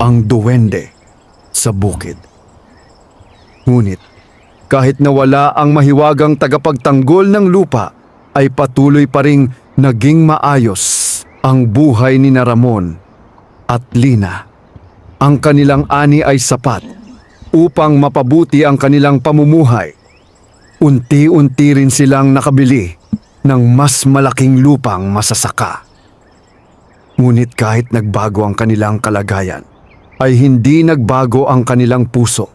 ang duwende sa bukid. Ngunit kahit nawala ang mahiwagang tagapagtanggol ng lupa, ay patuloy pa ring naging maayos ang buhay ni Ramon at Lina. Ang kanilang ani ay sapat upang mapabuti ang kanilang pamumuhay. Unti-unti rin silang nakabili ng mas malaking lupang masasaka. Ngunit kahit nagbago ang kanilang kalagayan, ay hindi nagbago ang kanilang puso.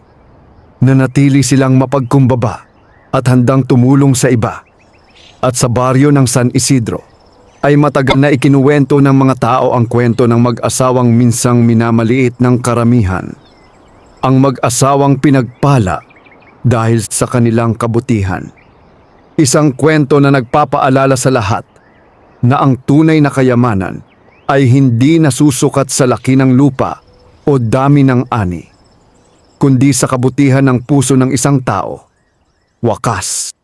Nanatili silang mapagkumbaba at handang tumulong sa iba. At sa baryo ng San Isidro, ay matagal na ikinuwento ng mga tao ang kwento ng mag-asawang minsang minamaliit ng karamihan. Ang mag-asawang pinagpala dahil sa kanilang kabutihan. Isang kwento na nagpapaalala sa lahat na ang tunay na kayamanan ay hindi nasusukat sa laki ng lupa o dami ng ani, kundi sa kabutihan ng puso ng isang tao. Wakas.